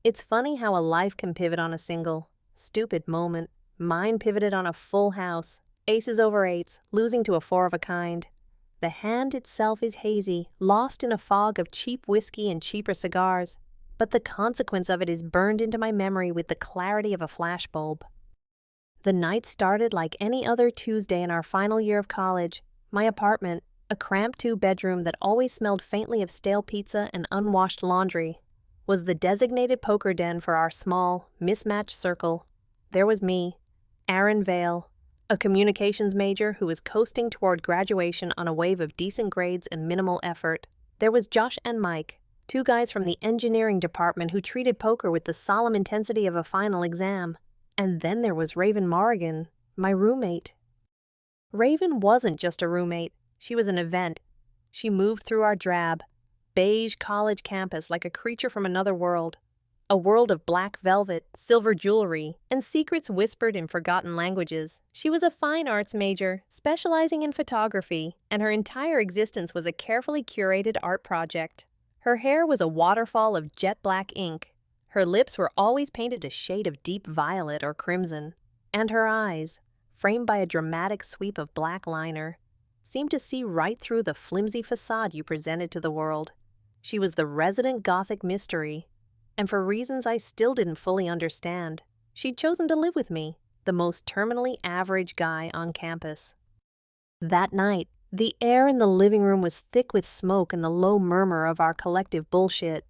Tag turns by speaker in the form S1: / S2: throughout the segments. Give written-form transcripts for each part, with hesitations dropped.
S1: It's funny how a life can pivot on a single, stupid moment. Mine pivoted on a full house, aces over eights, losing to a four of a kind. The hand itself is hazy, lost in a fog of cheap whiskey and cheaper cigars, but the consequence of it is burned into my memory with the clarity of a flashbulb. The night started like any other Tuesday in our final year of college. My apartment, a cramped two-bedroom that always smelled faintly of stale pizza and unwashed laundry, was the designated poker den for our small, mismatched circle. There was me, Aaron Vale, a communications major who was coasting toward graduation on a wave of decent grades and minimal effort. There was Josh and Mike, two guys from the engineering department who treated poker with the solemn intensity of a final exam. And then there was Raven Morrigan, my roommate. Raven wasn't just a roommate, she was an event. She moved through our drab, beige college campus like a creature from another world. A world of black velvet, silver jewelry, and secrets whispered in forgotten languages. She was a fine arts major, specializing in photography, and her entire existence was a carefully curated art project. Her hair was a waterfall of jet black ink. Her lips were always painted a shade of deep violet or crimson, and her eyes, framed by a dramatic sweep of black liner, seemed to see right through the flimsy facade you presented to the world. She was the resident Gothic mystery, and for reasons I still didn't fully understand, she'd chosen to live with me, the most terminally average guy on campus. That night, the air in the living room was thick with smoke and the low murmur of our collective bullshit.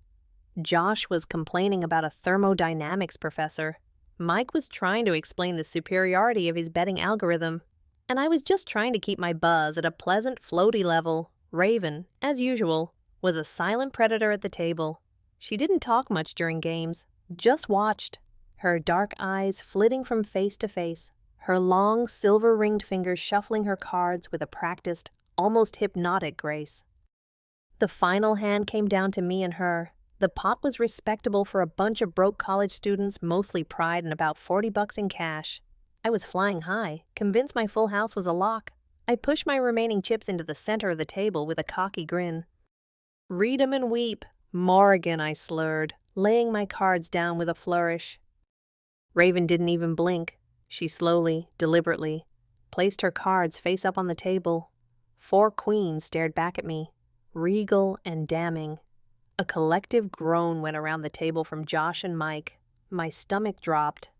S1: Josh was complaining about a thermodynamics professor. Mike was trying to explain the superiority of his betting algorithm. And I was just trying to keep my buzz at a pleasant, floaty level. Raven, as usual, was a silent predator at the table. She didn't talk much during games, just watched, her dark eyes flitting from face to face, her long, silver-ringed fingers shuffling her cards with a practiced, almost hypnotic grace. The final hand came down to me and her. The pot was respectable for a bunch of broke college students, mostly pride and about $40 in cash. I was flying high, convinced my full house was a lock. I pushed my remaining chips into the center of the table with a cocky grin. "Read 'em and weep, Morrigan," I slurred, laying my cards down with a flourish. Raven didn't even blink. She slowly, deliberately, placed her cards face up on the table. 4 queens stared back at me, regal and damning. A collective groan went around the table from Josh and Mike. My stomach dropped.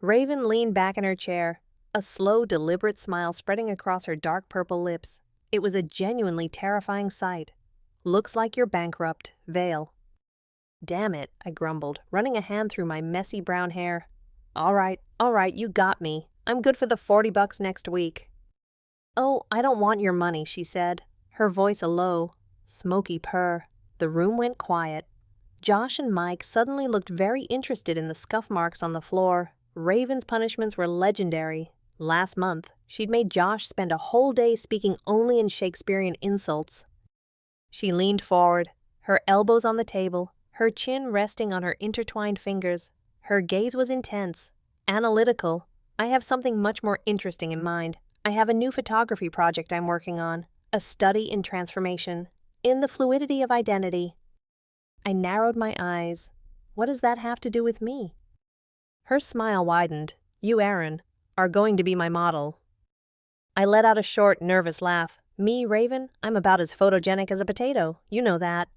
S1: Raven leaned back in her chair, a slow, deliberate smile spreading across her dark purple lips. It was a genuinely terrifying sight. "Looks like you're bankrupt, Vale." "Damn it," I grumbled, running a hand through my messy brown hair. All right, you got me. I'm good for the $40 next week." "Oh, I don't want your money," she said, her voice a low, smoky purr. The room went quiet. Josh and Mike suddenly looked very interested in the scuff marks on the floor. Raven's punishments were legendary. Last month, she'd made Josh spend a whole day speaking only in Shakespearean insults. She leaned forward, her elbows on the table, her chin resting on her intertwined fingers. Her gaze was intense, analytical. "I have something much more interesting in mind. I have a new photography project I'm working on, a study in transformation, in the fluidity of identity." I narrowed my eyes. What does that have to do with me? Her smile widened. "You, Aaron, are going to be my model." I let out a short, nervous laugh. "Me, Raven? I'm about as photogenic as a potato. You know that."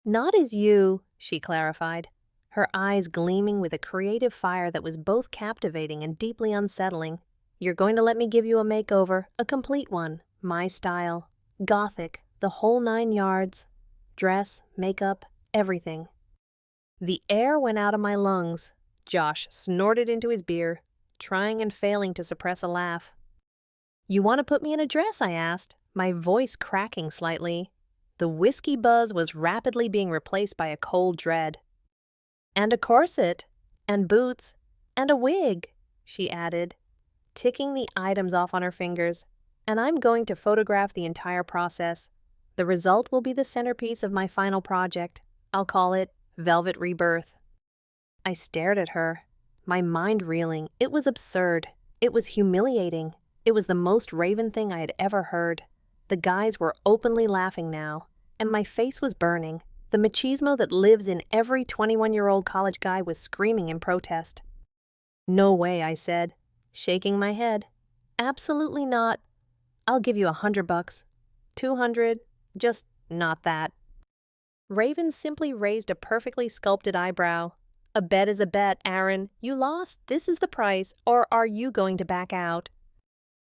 S1: "Not as you," she clarified, her eyes gleaming with a creative fire that was both captivating and deeply unsettling. "You're going to let me give you a makeover, a complete one, my style. Gothic, the whole 9 yards. Dress, makeup, everything." The air went out of my lungs. Josh snorted into his beer, trying and failing to suppress a laugh. "You want to put me in a dress?" I asked, my voice cracking slightly. The whiskey buzz was rapidly being replaced by a cold dread. "And a corset, and boots, and a wig," she added, ticking the items off on her fingers. "And I'm going to photograph the entire process. The result will be the centerpiece of my final project. I'll call it Velvet Rebirth." I stared at her, my mind reeling. It was absurd. It was humiliating. It was the most Raven thing I had ever heard. The guys were openly laughing now, and my face was burning. The machismo that lives in every 21-year-old college guy was screaming in protest. "No way," I said, shaking my head. "Absolutely not. I'll give you $100. 200, just not that." Raven simply raised a perfectly sculpted eyebrow. "A bet is a bet, Aaron. You lost. This is the price. Or are you going to back out?"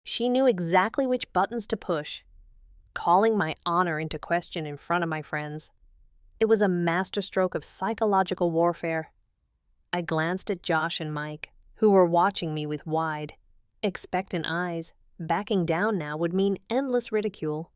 S1: She knew exactly which buttons to push, calling my honor into question in front of my friends. It was a masterstroke of psychological warfare. I glanced at Josh and Mike, who were watching me with wide, expectant eyes. Backing down now would mean endless ridicule.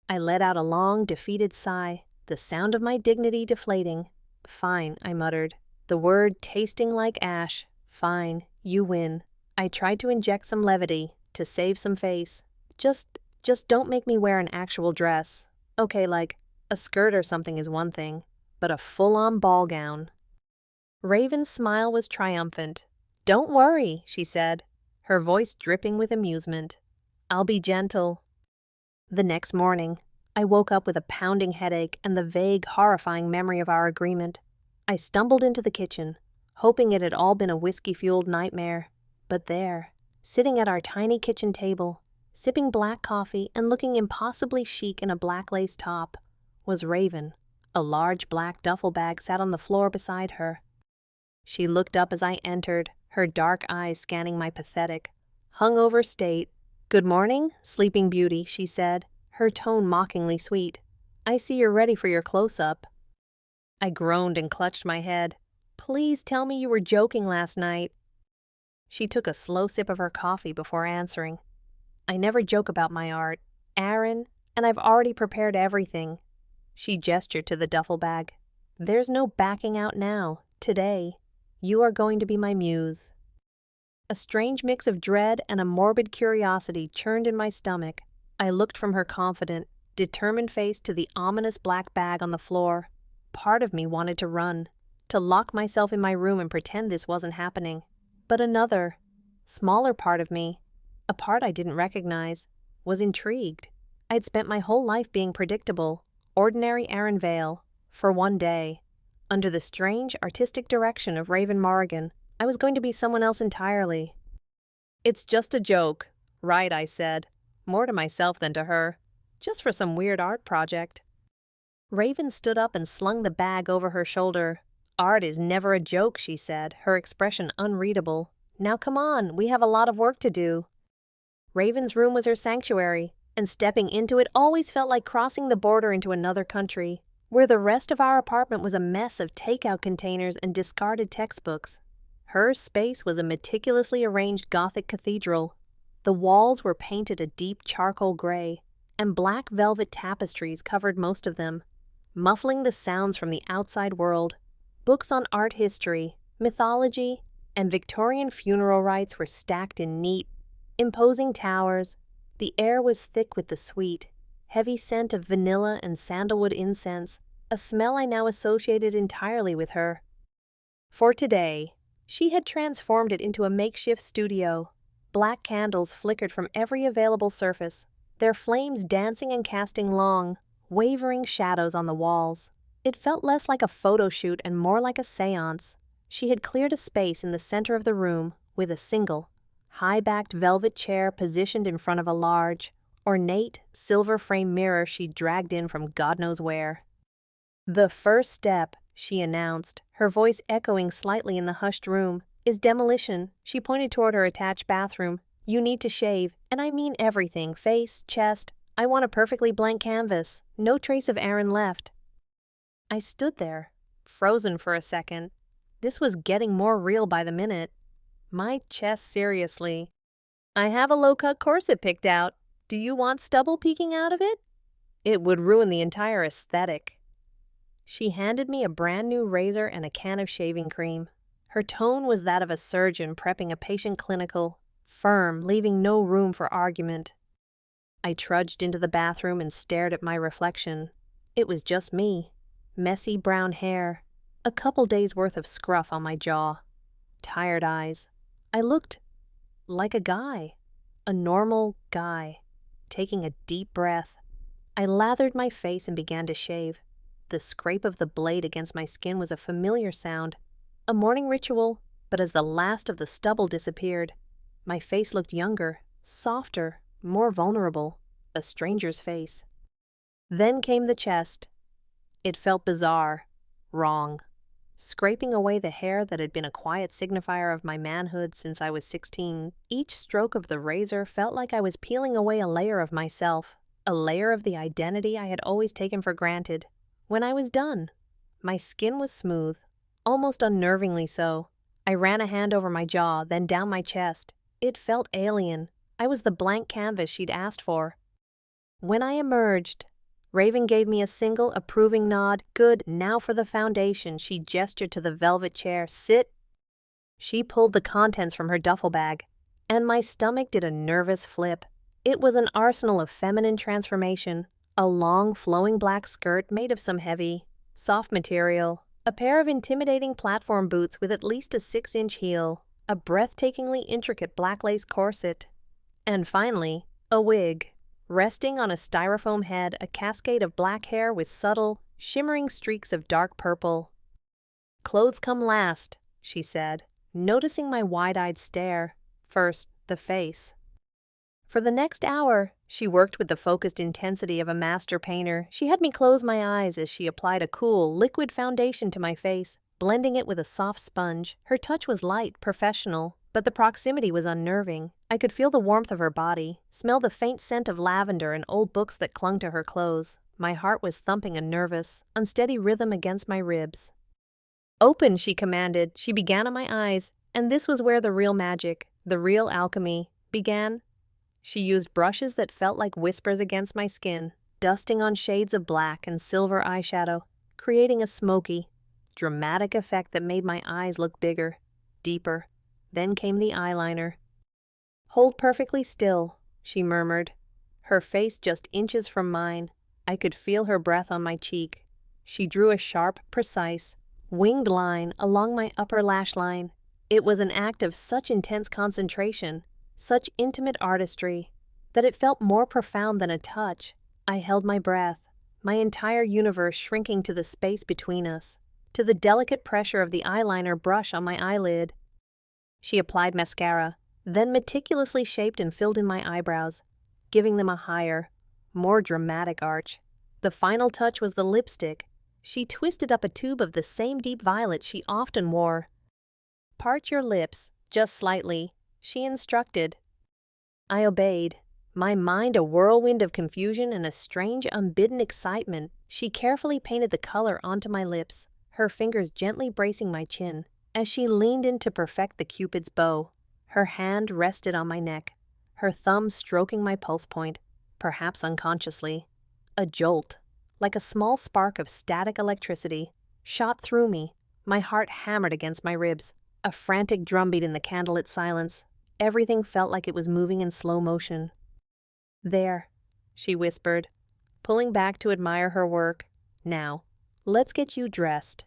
S1: I let out a long, defeated sigh, the sound of my dignity deflating. "Fine," I muttered, the word tasting like ash. "Fine, you win." I tried to inject some levity, to save some face. Just don't make me wear an actual dress. Okay, like, a skirt or something is one thing, but a full-on ball gown. Raven's smile was triumphant. "Don't worry," she said, her voice dripping with amusement. "I'll be gentle." The next morning, I woke up with a pounding headache and the vague, horrifying memory of our agreement. I stumbled into the kitchen, hoping it had all been a whiskey-fueled nightmare. But there, sitting at our tiny kitchen table, sipping black coffee and looking impossibly chic in a black lace top, was Raven. A large black duffel bag sat on the floor beside her. She looked up as I entered, her dark eyes scanning my pathetic, hungover state. "Good morning, Sleeping Beauty," she said, her tone mockingly sweet. "I see you're ready for your close-up." I groaned and clutched my head. "Please tell me you were joking last night." She took a slow sip of her coffee before answering. "I never joke about my art, Aaron, and I've already prepared everything." She gestured to the duffel bag. "There's no backing out now. Today, you are going to be my muse." A strange mix of dread and a morbid curiosity churned in my stomach. I looked from her confident, determined face to the ominous black bag on the floor. Part of me wanted to run, to lock myself in my room and pretend this wasn't happening. But another, smaller part of me, a part I didn't recognize, was intrigued. I'd spent my whole life being predictable, ordinary Aaron Vale, for one day. Under the strange, artistic direction of Raven Morrigan, I was going to be someone else entirely. "It's just a joke." "Right," I said, more to myself than to her. "Just for some weird art project." Raven stood up and slung the bag over her shoulder. "Art is never a joke," she said, her expression unreadable. "Now come on, we have a lot of work to do." Raven's room was her sanctuary, and stepping into it always felt like crossing the border into another country, where the rest of our apartment was a mess of takeout containers and discarded textbooks. Her space was a meticulously arranged Gothic cathedral. The walls were painted a deep charcoal gray, and black velvet tapestries covered most of them, muffling the sounds from the outside world. Books on art history, mythology, and Victorian funeral rites were stacked in neat, imposing towers. The air was thick with the sweet, heavy scent of vanilla and sandalwood incense, a smell I now associated entirely with her. For today, she had transformed it into a makeshift studio. Black candles flickered from every available surface, their flames dancing and casting long, wavering shadows on the walls. It felt less like a photo shoot and more like a seance. She had cleared a space in the center of the room with a single, high-backed velvet chair positioned in front of a large, ornate, silver-framed mirror she dragged in from God knows where. "The first step," she announced, her voice echoing slightly in the hushed room, "is demolition." She pointed toward her attached bathroom. "You need to shave, and I mean everything, face, chest. I want a perfectly blank canvas, no trace of Aaron left." I stood there, frozen for a second. This was getting more real by the minute. My chest, seriously. "I have a low-cut corset picked out. Do you want stubble peeking out of it?" "It would ruin the entire aesthetic." She handed me a brand new razor and a can of shaving cream. Her tone was that of a surgeon prepping a patient clinical, firm, leaving no room for argument. I trudged into the bathroom and stared at my reflection. It was just me. Messy brown hair, a couple days' worth of scruff on my jaw, tired eyes. I looked like a guy, a normal guy, taking a deep breath. I lathered my face and began to shave. The scrape of the blade against my skin was a familiar sound, a morning ritual, but as the last of the stubble disappeared, my face looked younger, softer, more vulnerable, a stranger's face. Then came the chest. It felt bizarre, wrong. Scraping away the hair that had been a quiet signifier of my manhood since I was 16, each stroke of the razor felt like I was peeling away a layer of myself, a layer of the identity I had always taken for granted. When I was done, my skin was smooth, almost unnervingly so. I ran a hand over my jaw, then down my chest. It felt alien. I was the blank canvas she'd asked for. When I emerged, Raven gave me a single approving nod. Good, now for the foundation. She gestured to the velvet chair. Sit. She pulled the contents from her duffel bag, and my stomach did a nervous flip. It was an arsenal of feminine transformation, a long, flowing black skirt made of some heavy, soft material, a pair of intimidating platform boots with at least a 6-inch heel, a breathtakingly intricate black lace corset, and finally, a wig. Resting on a styrofoam head, a cascade of black hair with subtle, shimmering streaks of dark purple. Clothes come last, she said, noticing my wide-eyed stare. First, the face. For the next hour, she worked with the focused intensity of a master painter. She had me close my eyes as she applied a cool, liquid foundation to my face, blending it with a soft sponge. Her touch was light, professional, but the proximity was unnerving. I could feel the warmth of her body, smell the faint scent of lavender and old books that clung to her clothes. My heart was thumping a nervous, unsteady rhythm against my ribs. Open, she commanded. She began on my eyes, and this was where the real magic, the real alchemy, began. She used brushes that felt like whispers against my skin, dusting on shades of black and silver eyeshadow, creating a smoky, dramatic effect that made my eyes look bigger, deeper. Then came the eyeliner. Hold perfectly still, she murmured, her face just inches from mine. I could feel her breath on my cheek. She drew a sharp, precise, winged line along my upper lash line. It was an act of such intense concentration, such intimate artistry, that it felt more profound than a touch. I held my breath, my entire universe shrinking to the space between us, to the delicate pressure of the eyeliner brush on my eyelid. She applied mascara, then meticulously shaped and filled in my eyebrows, giving them a higher, more dramatic arch. The final touch was the lipstick. She twisted up a tube of the same deep violet she often wore. Part your lips, just slightly, she instructed. I obeyed, my mind a whirlwind of confusion and a strange, unbidden excitement. She carefully painted the color onto my lips, her fingers gently bracing my chin. As she leaned in to perfect the Cupid's bow, her hand rested on my neck, her thumb stroking my pulse point, perhaps unconsciously. A jolt, like a small spark of static electricity, shot through me. My heart hammered against my ribs, a frantic drumbeat in the candlelit silence. Everything felt like it was moving in slow motion. There, she whispered, pulling back to admire her work. Now, let's get you dressed.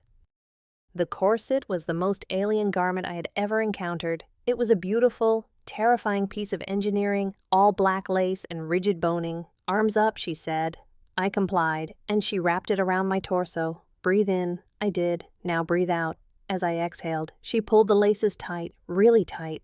S1: The corset was the most alien garment I had ever encountered. It was a beautiful, terrifying piece of engineering, all black lace and rigid boning. Arms up, she said. I complied, and she wrapped it around my torso. Breathe in. I did. Now breathe out. As I exhaled, she pulled the laces tight, really tight.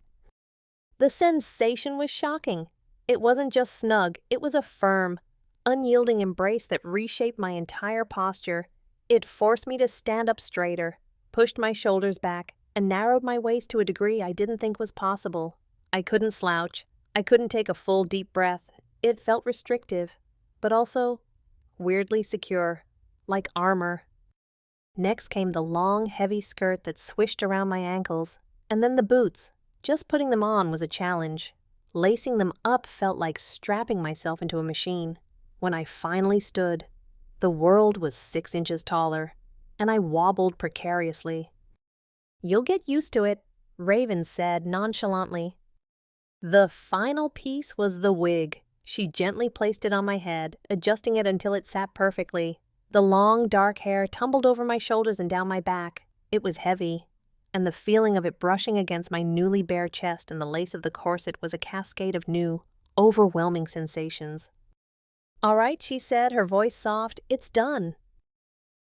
S1: The sensation was shocking. It wasn't just snug, it was a firm, unyielding embrace that reshaped my entire posture. It forced me to stand up straighter, pushed my shoulders back, and narrowed my waist to a degree I didn't think was possible. I couldn't slouch. I couldn't take a full, deep breath. It felt restrictive, but also weirdly secure, like armor. Next came the long, heavy skirt that swished around my ankles, and then the boots. Just putting them on was a challenge. Lacing them up felt like strapping myself into a machine. When I finally stood, the world was 6 inches taller, and I wobbled precariously. You'll get used to it, Raven said nonchalantly. The final piece was the wig. She gently placed it on my head, adjusting it until it sat perfectly. The long, dark hair tumbled over my shoulders and down my back. It was heavy, and the feeling of it brushing against my newly bare chest and the lace of the corset was a cascade of new, overwhelming sensations. All right, she said, her voice soft, it's done.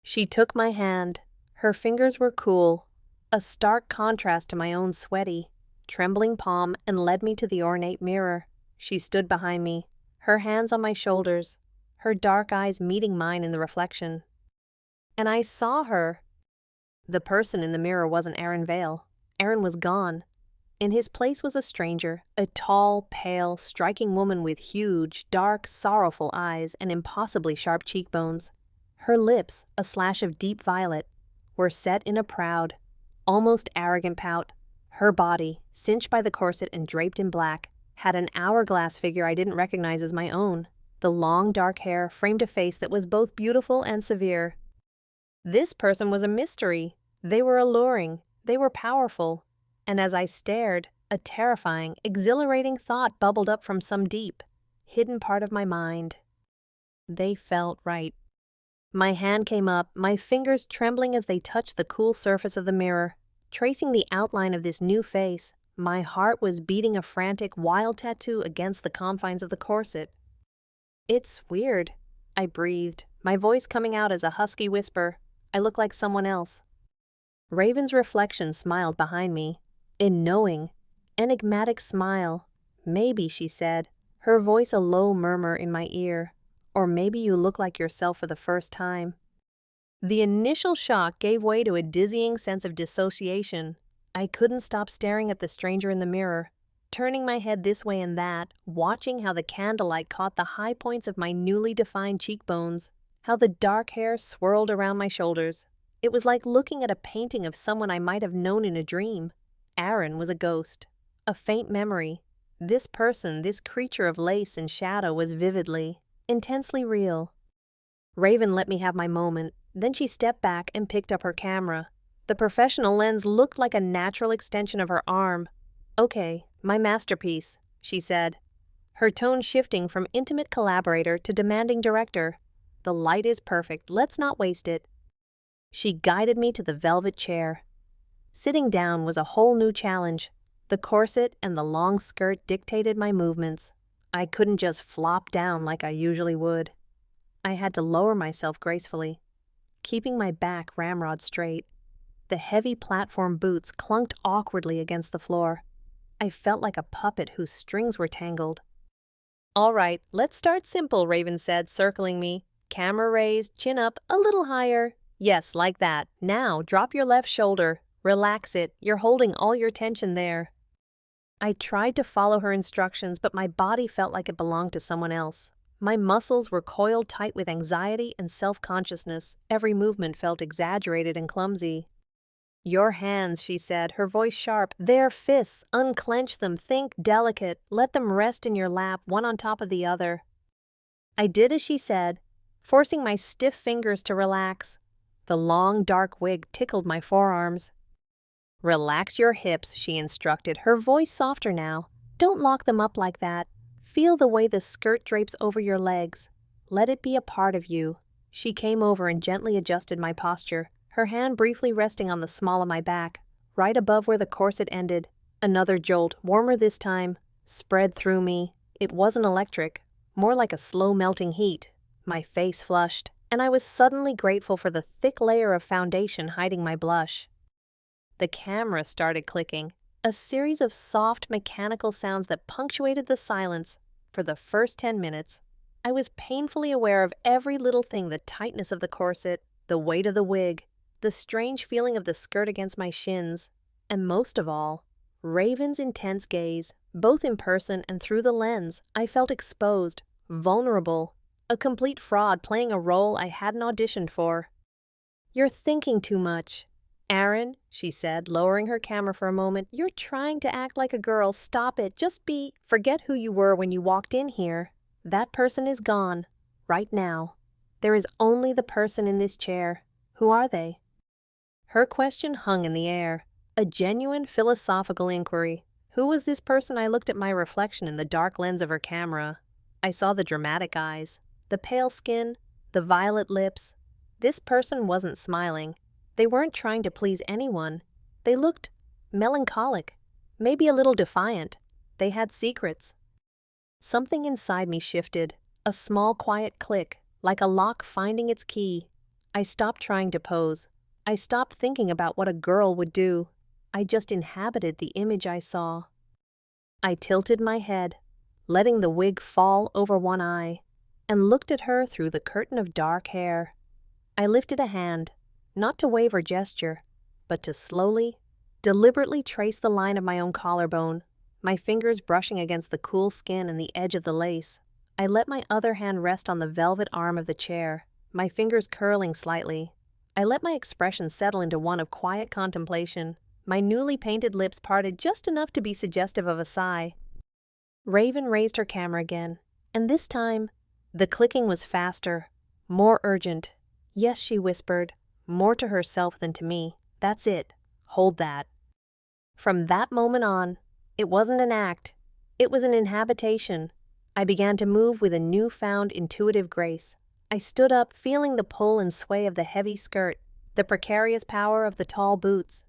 S1: She took my hand. Her fingers were cool, a stark contrast to my own sweaty, trembling palm, and led me to the ornate mirror. She stood behind me, her hands on my shoulders, her dark eyes meeting mine in the reflection. And I saw her. The person in the mirror wasn't Aaron Vale. Aaron was gone. In his place was a stranger, a tall, pale, striking woman with huge, dark, sorrowful eyes and impossibly sharp cheekbones. Her lips, a slash of deep violet, were set in a proud, almost arrogant pout. Her body, cinched by the corset and draped in black, had an hourglass figure I didn't recognize as my own. The long, dark hair framed a face that was both beautiful and severe. This person was a mystery. They were alluring. They were powerful. And as I stared, a terrifying, exhilarating thought bubbled up from some deep, hidden part of my mind. They felt right. My hand came up, my fingers trembling as they touched the cool surface of the mirror. Tracing the outline of this new face, my heart was beating a frantic, wild tattoo against the confines of the corset. "It's weird," I breathed, my voice coming out as a husky whisper. "I look like someone else." Raven's reflection smiled behind me. A knowing, enigmatic smile. "Maybe," she said, her voice a low murmur in my ear. "Or maybe you look like yourself for the first time." The initial shock gave way to a dizzying sense of dissociation. I couldn't stop staring at the stranger in the mirror, turning my head this way and that, watching how the candlelight caught the high points of my newly defined cheekbones, how the dark hair swirled around my shoulders. It was like looking at a painting of someone I might have known in a dream. Aaron was a ghost, a faint memory. This person, this creature of lace and shadow, was vividly, intensely real. Raven let me have my moment. Then she stepped back and picked up her camera. The professional lens looked like a natural extension of her arm. "Okay, my masterpiece," she said, her tone shifting from intimate collaborator to demanding director. "The light is perfect. Let's not waste it." She guided me to the velvet chair. Sitting down was a whole new challenge. The corset and the long skirt dictated my movements. I couldn't just flop down like I usually would. I had to lower myself gracefully, keeping my back ramrod straight. The heavy platform boots clunked awkwardly against the floor. I felt like a puppet whose strings were tangled. "All right, let's start simple," Raven said, circling me. "Camera raised, chin up, a little higher. Yes, like that. Now, drop your left shoulder. Relax it. You're holding all your tension there." I tried to follow her instructions, but my body felt like it belonged to someone else. My muscles were coiled tight with anxiety and self-consciousness. Every movement felt exaggerated and clumsy. "Your hands," she said, her voice sharp. "They're fists. Unclench them. Think delicate. Let them rest in your lap, one on top of the other." I did as she said, forcing my stiff fingers to relax. The long, dark wig tickled my forearms. "Relax your hips," she instructed, her voice softer now. "Don't lock them up like that. Feel the way the skirt drapes over your legs. Let it be a part of you." She came over and gently adjusted my posture, her hand briefly resting on the small of my back, right above where the corset ended. Another jolt, warmer this time, spread through me. It wasn't electric, more like a slow melting heat. My face flushed, and I was suddenly grateful for the thick layer of foundation hiding my blush. The camera started clicking, a series of soft mechanical sounds that punctuated the silence. For the first 10 minutes, I was painfully aware of every little thing: the tightness of the corset, the weight of the wig, the strange feeling of the skirt against my shins, and most of all, Raven's intense gaze, both in person and through the lens. I felt exposed, vulnerable, a complete fraud playing a role I hadn't auditioned for. "You're thinking too much. Aaron," she said, lowering her camera for a moment, "you're trying to act like a girl. Stop it. Just forget who you were when you walked in here. That person is gone. Right now. There is only the person in this chair. Who are they?" Her question hung in the air, a genuine philosophical inquiry. Who was this person? I looked at my reflection in the dark lens of her camera. I saw the dramatic eyes, the pale skin, the violet lips. This person wasn't smiling. They weren't trying to please anyone. They looked melancholic, maybe a little defiant. They had secrets. Something inside me shifted, a small quiet click, like a lock finding its key. I stopped trying to pose. I stopped thinking about what a girl would do. I just inhabited the image I saw. I tilted my head, letting the wig fall over one eye, and looked at her through the curtain of dark hair. I lifted a hand, not to wave or gesture, but to slowly, deliberately trace the line of my own collarbone, my fingers brushing against the cool skin and the edge of the lace. I let my other hand rest on the velvet arm of the chair, my fingers curling slightly. I let my expression settle into one of quiet contemplation. My newly painted lips parted just enough to be suggestive of a sigh. Raven raised her camera again, and this time, the clicking was faster, more urgent. Yes, she whispered, more to herself than to me. That's it. Hold that. From that moment on, it wasn't an act. It was an inhabitation. I began to move with a newfound intuitive grace. I stood up, feeling the pull and sway of the heavy skirt, the precarious power of the tall boots.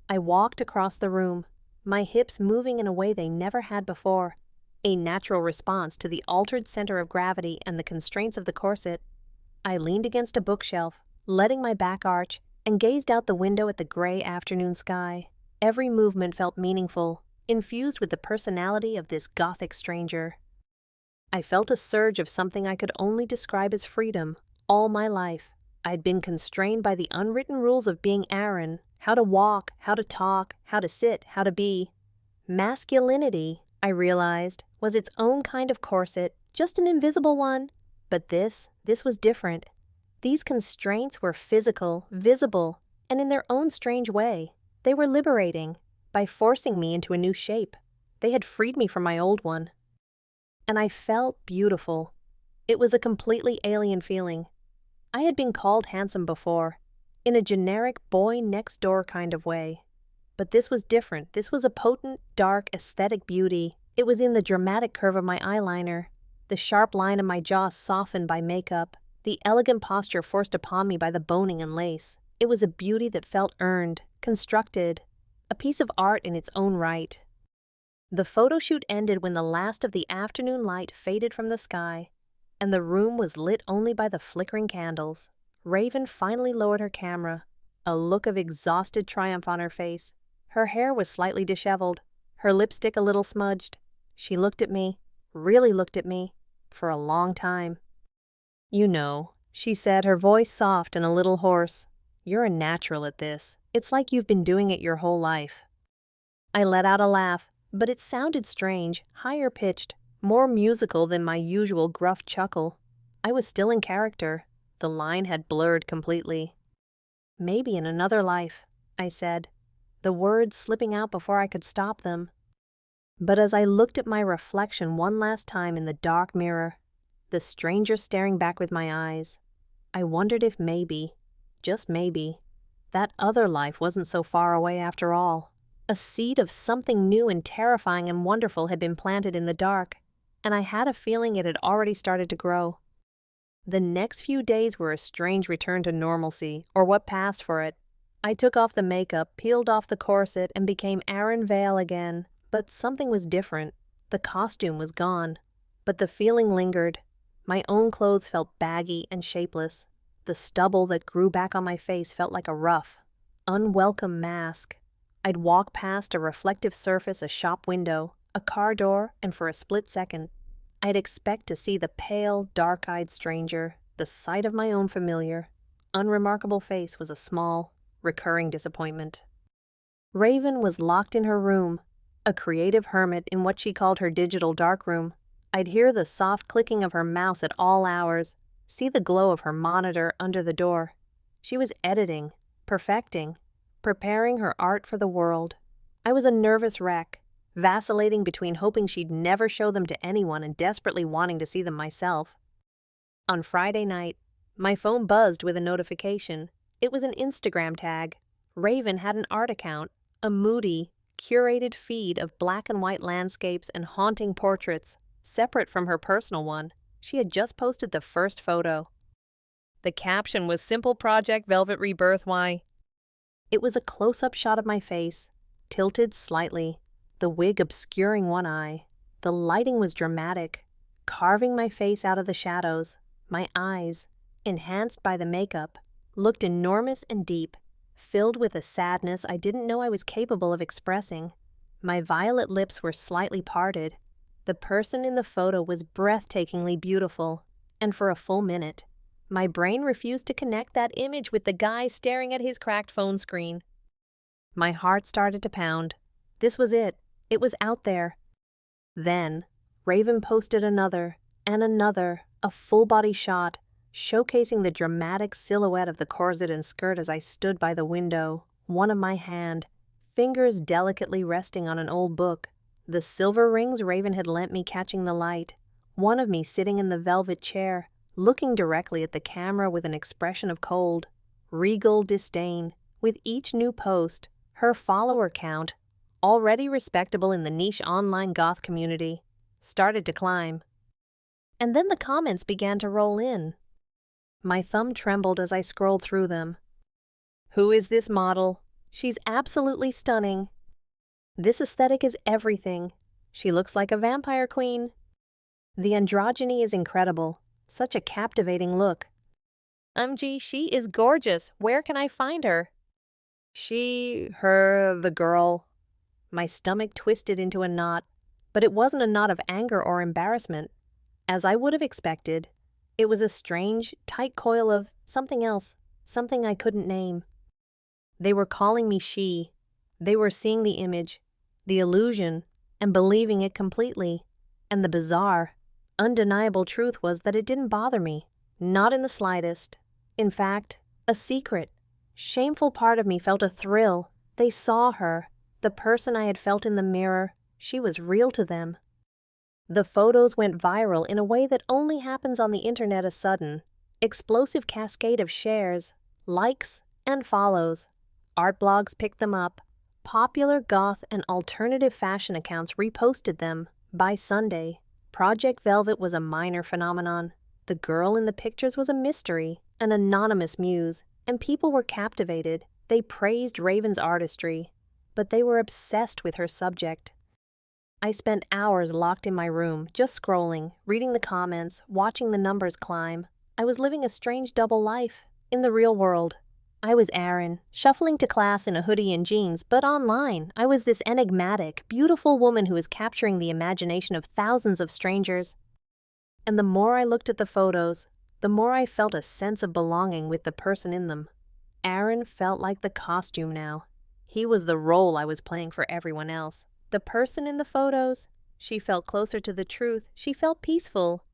S1: I walked across the room, my hips moving in a way they never had before, a natural response to the altered center of gravity and the constraints of the corset. I leaned against a bookshelf, letting my back arch, and gazed out the window at the gray afternoon sky. Every movement felt meaningful, infused with the personality of this Gothic stranger. I felt a surge of something I could only describe as freedom. All my life, I'd been constrained by the unwritten rules of being Aaron, how to walk, how to talk, how to sit, how to be. Masculinity, I realized, was its own kind of corset, just an invisible one. But this was different. These constraints were physical, visible, and in their own strange way. They were liberating, by forcing me into a new shape. They had freed me from my old one. And I felt beautiful. It was a completely alien feeling. I had been called handsome before, in a generic boy-next-door kind of way. But this was different. This was a potent, dark, aesthetic beauty. It was in the dramatic curve of my eyeliner, the sharp line of my jaw softened by makeup, the elegant posture forced upon me by the boning and lace. It was a beauty that felt earned, constructed, a piece of art in its own right. The photo shoot ended when the last of the afternoon light faded from the sky, and the room was lit only by the flickering candles. Raven finally lowered her camera, a look of exhausted triumph on her face. Her hair was slightly disheveled, her lipstick a little smudged. She looked at me, really looked at me, for a long time. "You know," she said, her voice soft and a little hoarse, "you're a natural at this. It's like you've been doing it your whole life." I let out a laugh, but it sounded strange, higher pitched, more musical than my usual gruff chuckle. I was still in character. The line had blurred completely. "Maybe in another life," I said, the words slipping out before I could stop them. But as I looked at my reflection one last time in the dark mirror, the stranger staring back with my eyes, I wondered if maybe, just maybe, that other life wasn't so far away after all. A seed of something new and terrifying and wonderful had been planted in the dark, and I had a feeling it had already started to grow. The next few days were a strange return to normalcy, or what passed for it. I took off the makeup, peeled off the corset, and became Aaron Vale again. But something was different. The costume was gone, but the feeling lingered. My own clothes felt baggy and shapeless. The stubble that grew back on my face felt like a rough, unwelcome mask. I'd walk past a reflective surface, a shop window, a car door, and for a split second, I'd expect to see the pale, dark-eyed stranger. The sight of my own familiar, unremarkable face was a small, recurring disappointment. Raven was locked in her room, a creative hermit in what she called her digital darkroom. I'd hear the soft clicking of her mouse at all hours, see the glow of her monitor under the door. She was editing, perfecting, preparing her art for the world. I was a nervous wreck, vacillating between hoping she'd never show them to anyone and desperately wanting to see them myself. On Friday night, my phone buzzed with a notification. It was an Instagram tag. Raven had an art account, a moody, curated feed of black and white landscapes and haunting portraits, separate from her personal one. She had just posted the first photo. The caption was "Simple Project Velvet Rebirth Why?" It was a close-up shot of my face, tilted slightly, the wig obscuring one eye. The lighting was dramatic, carving my face out of the shadows, my eyes, enhanced by the makeup, looked enormous and deep, filled with a sadness I didn't know I was capable of expressing. My violet lips were slightly parted. The person in the photo was breathtakingly beautiful, and for a full minute, my brain refused to connect that image with the guy staring at his cracked phone screen. My heart started to pound. This was it. It was out there. Then, Raven posted another, and another, a full-body shot, showcasing the dramatic silhouette of the corset and skirt as I stood by the window, one in my hand, fingers delicately resting on an old book, the silver rings Raven had lent me catching the light, one of me sitting in the velvet chair, looking directly at the camera with an expression of cold, regal disdain. With each new post, her follower count, already respectable in the niche online goth community, started to climb. And then the comments began to roll in. My thumb trembled as I scrolled through them. Who is this model? She's absolutely stunning. This aesthetic is everything. She looks like a vampire queen. The androgyny is incredible. Such a captivating look. OMG, she is gorgeous. Where can I find her? She, her, the girl. My stomach twisted into a knot, but it wasn't a knot of anger or embarrassment. As I would have expected, it was a strange, tight coil of something else, something I couldn't name. They were calling me she. They were seeing the image, the illusion, and believing it completely. And the bizarre, undeniable truth was that it didn't bother me, not in the slightest. In fact, a secret, shameful part of me felt a thrill. They saw her, the person I had felt in the mirror. She was real to them. The photos went viral in a way that only happens on the internet, a sudden, explosive cascade of shares, likes, and follows. Art blogs picked them up. Popular goth and alternative fashion accounts reposted them. By Sunday, Project Velvet was a minor phenomenon. The girl in the pictures was a mystery, an anonymous muse, and people were captivated. They praised Raven's artistry, but they were obsessed with her subject. I spent hours locked in my room, just scrolling, reading the comments, watching the numbers climb. I was living a strange double life. In the real world, I was Aaron, shuffling to class in a hoodie and jeans, but online, I was this enigmatic, beautiful woman who was capturing the imagination of thousands of strangers. And the more I looked at the photos, the more I felt a sense of belonging with the person in them. Aaron felt like the costume now. He was the role I was playing for everyone else. The person in the photos, she felt closer to the truth. She felt peaceful.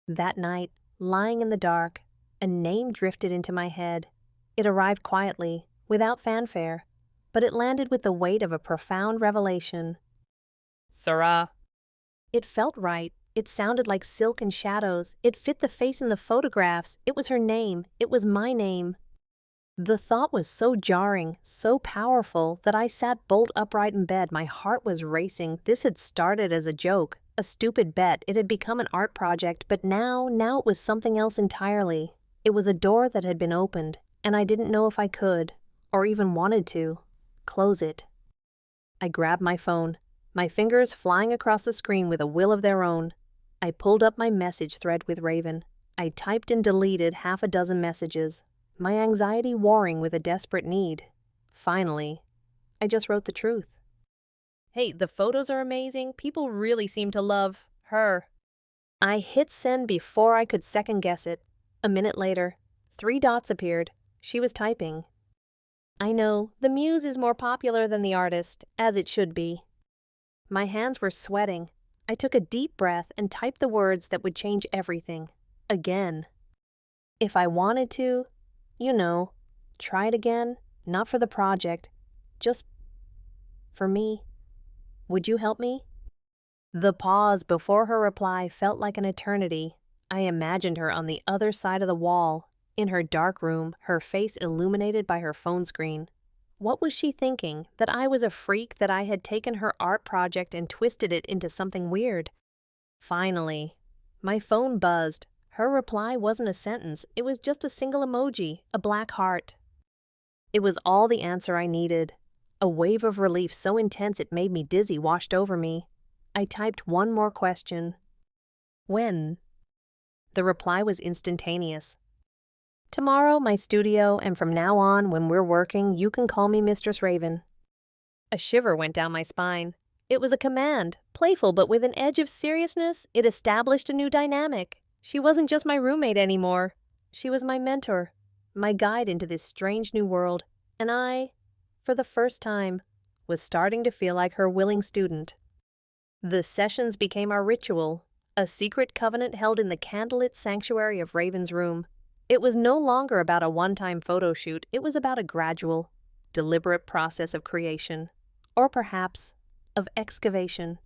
S1: That night, lying in the dark, a name drifted into my head. It arrived quietly, without fanfare, but it landed with the weight of a profound revelation. Sarah. It felt right. It sounded like silk and shadows. It fit the face in the photographs. It was her name. It was my name. The thought was so jarring, so powerful, that I sat bolt upright in bed. My heart was racing. This had started as a joke, a stupid bet. It had become an art project, but now it was something else entirely. It was a door that had been opened, and I didn't know if I could, or even wanted to, close it. I grabbed my phone, my fingers flying across the screen with a will of their own. I pulled up my message thread with Raven. I typed and deleted half a dozen messages, my anxiety warring with a desperate need. Finally, I just wrote the truth. Hey, the photos are amazing. People really seem to love her. I hit send before I could second guess it. A minute later, 3 dots appeared. She was typing. I know, the muse is more popular than the artist, as it should be. My hands were sweating. I took a deep breath and typed the words that would change everything. Again. If I wanted to, try it again, not for the project, just for me. Would you help me? The pause before her reply felt like an eternity. I imagined her on the other side of the wall, in her dark room, her face illuminated by her phone screen. What was she thinking? That I was a freak, that I had taken her art project and twisted it into something weird? Finally, my phone buzzed. Her reply wasn't a sentence. It was just a single emoji, a black heart. It was all the answer I needed. A wave of relief so intense it made me dizzy washed over me. I typed one more question. When? The reply was instantaneous. Tomorrow, my studio, and from now on, when we're working, you can call me Mistress Raven." A shiver went down my spine. It was a command, playful but with an edge of seriousness. It established a new dynamic. She wasn't just my roommate anymore. She was my mentor, my guide into this strange new world, and I, for the first time, was starting to feel like her willing student. The sessions became our ritual, a secret covenant held in the candlelit sanctuary of Raven's room. It was no longer about a one-time photo shoot. It was about a gradual, deliberate process of creation, or perhaps of excavation.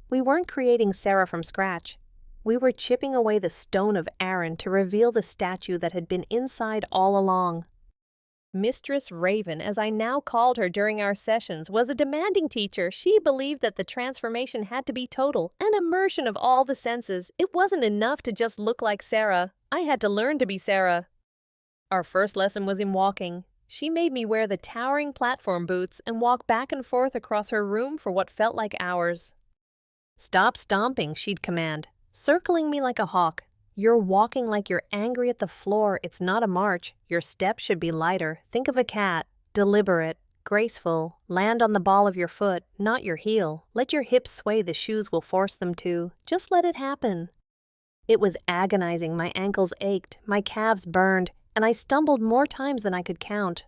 S1: We weren't creating Sarah from scratch. We were chipping away the stone of Aaron to reveal the statue that had been inside all along. Mistress Raven, as I now called her during our sessions, was a demanding teacher. She believed that the transformation had to be total, an immersion of all the senses. It wasn't enough to just look like Sarah. I had to learn to be Sarah. Our first lesson was in walking. She made me wear the towering platform boots and walk back and forth across her room for what felt like hours. "Stop stomping," she'd command, circling me like a hawk. "You're walking like you're angry at the floor. It's not a march. Your steps should be lighter. Think of a cat. Deliberate, graceful. Land on the ball of your foot, not your heel. Let your hips sway. The shoes will force them to. Just let it happen." It was agonizing. My ankles ached, my calves burned, and I stumbled more times than I could count.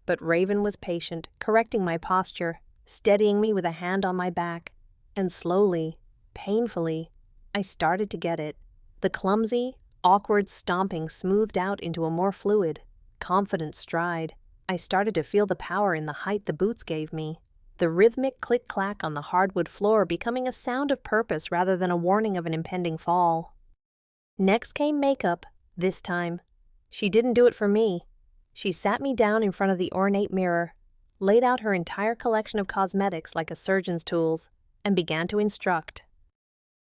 S1: But Raven was patient, correcting my posture, steadying me with a hand on my back. And slowly, painfully, I started to get it. The clumsy, awkward stomping smoothed out into a more fluid, confident stride. I started to feel the power in the height the boots gave me, the rhythmic click-clack on the hardwood floor becoming a sound of purpose rather than a warning of an impending fall. Next came makeup, this time. She didn't do it for me. She sat me down in front of the ornate mirror, laid out her entire collection of cosmetics like a surgeon's tools, and began to instruct.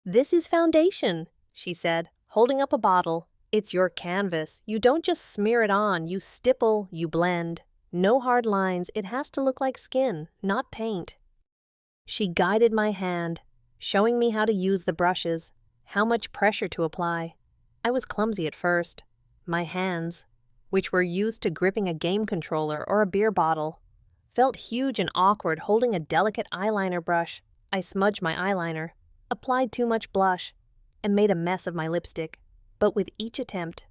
S1: "This is foundation," she said, holding up a bottle. "It's your canvas. You don't just smear it on, you stipple, you blend. No hard lines. It has to look like skin, not paint." She guided my hand, showing me how to use the brushes, how much pressure to apply. I was clumsy at first. My hands, which were used to gripping a game controller or a beer bottle, felt huge and awkward holding a delicate eyeliner brush. I smudged my eyeliner, applied too much blush, and made a mess of my lipstick. But with each attempt,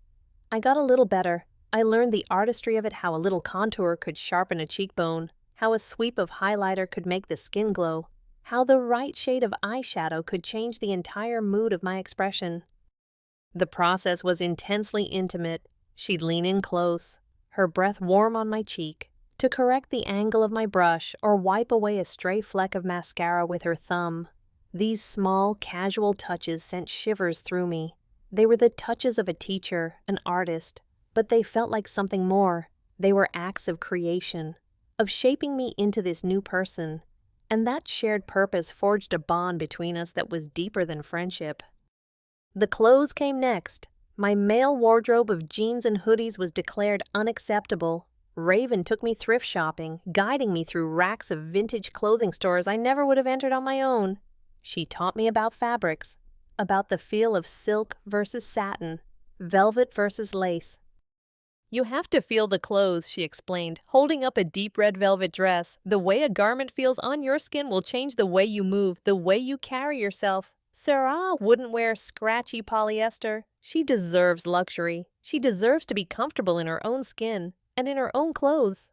S1: I got a little better. I learned the artistry of it, how a little contour could sharpen a cheekbone, how a sweep of highlighter could make the skin glow, how the right shade of eyeshadow could change the entire mood of my expression. The process was intensely intimate. She'd lean in close, her breath warm on my cheek, to correct the angle of my brush or wipe away a stray fleck of mascara with her thumb. These small, casual touches sent shivers through me. They were the touches of a teacher, an artist, but they felt like something more. They were acts of creation, of shaping me into this new person, and that shared purpose forged a bond between us that was deeper than friendship. The clothes came next. My male wardrobe of jeans and hoodies was declared unacceptable. Raven took me thrift shopping, guiding me through racks of vintage clothing stores I never would have entered on my own. She taught me about fabrics, about the feel of silk versus satin, velvet versus lace. "You have to feel the clothes," she explained, holding up a deep red velvet dress. "The way a garment feels on your skin will change the way you move, the way you carry yourself. Sarah wouldn't wear scratchy polyester. She deserves luxury. She deserves to be comfortable in her own skin and in her own clothes."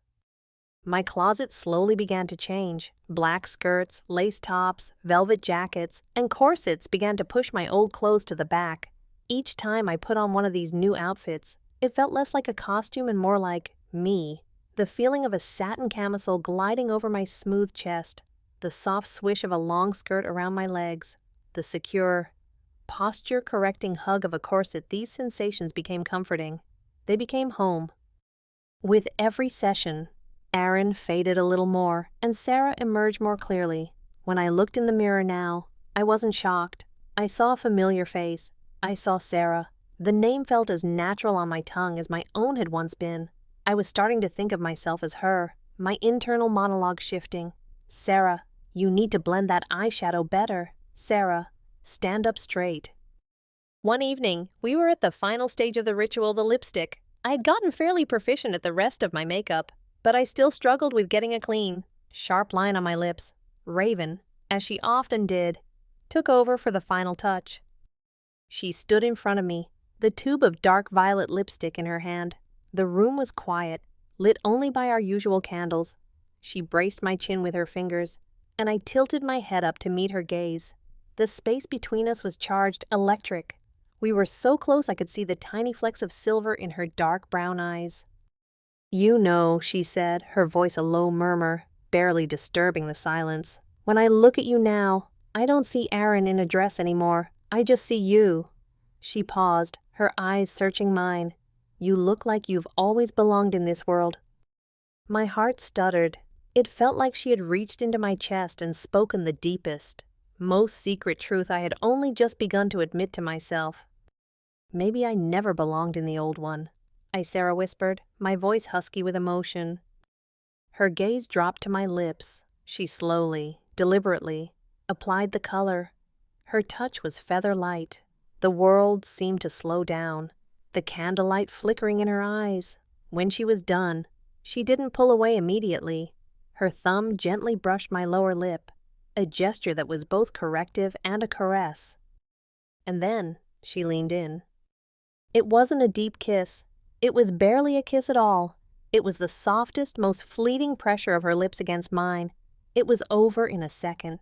S1: My closet slowly began to change. Black skirts, lace tops, velvet jackets, and corsets began to push my old clothes to the back. Each time I put on one of these new outfits, it felt less like a costume and more like me. The feeling of a satin camisole gliding over my smooth chest, the soft swish of a long skirt around my legs, the secure, posture-correcting hug of a corset, these sensations became comforting. They became home. With every session, Aaron faded a little more, and Sarah emerged more clearly. When I looked in the mirror now, I wasn't shocked. I saw a familiar face. I saw Sarah. The name felt as natural on my tongue as my own had once been. I was starting to think of myself as her, my internal monologue shifting. "Sarah, you need to blend that eyeshadow better. Sarah, stand up straight." One evening, we were at the final stage of the ritual, the lipstick. I had gotten fairly proficient at the rest of my makeup, but I still struggled with getting a clean, sharp line on my lips. Raven, as she often did, took over for the final touch. She stood in front of me, the tube of dark violet lipstick in her hand. The room was quiet, lit only by our usual candles. She braced my chin with her fingers, and I tilted my head up to meet her gaze. The space between us was charged electric. We were so close I could see the tiny flecks of silver in her dark brown eyes. "You know," she said, her voice a low murmur, barely disturbing the silence. "When I look at you now, I don't see Aaron in a dress anymore. I just see you." She paused, her eyes searching mine. "You look like you've always belonged in this world." My heart stuttered. It felt like she had reached into my chest and spoken the deepest, most secret truth I had only just begun to admit to myself. "Maybe I never belonged in the old one," Sarah whispered, my voice husky with emotion. Her gaze dropped to my lips. She slowly, deliberately, applied the color. Her touch was feather light. The world seemed to slow down, the candlelight flickering in her eyes. When she was done, she didn't pull away immediately. Her thumb gently brushed my lower lip, a gesture that was both corrective and a caress. And then she leaned in. It wasn't a deep kiss. It was barely a kiss at all. It was the softest, most fleeting pressure of her lips against mine. It was over in a second,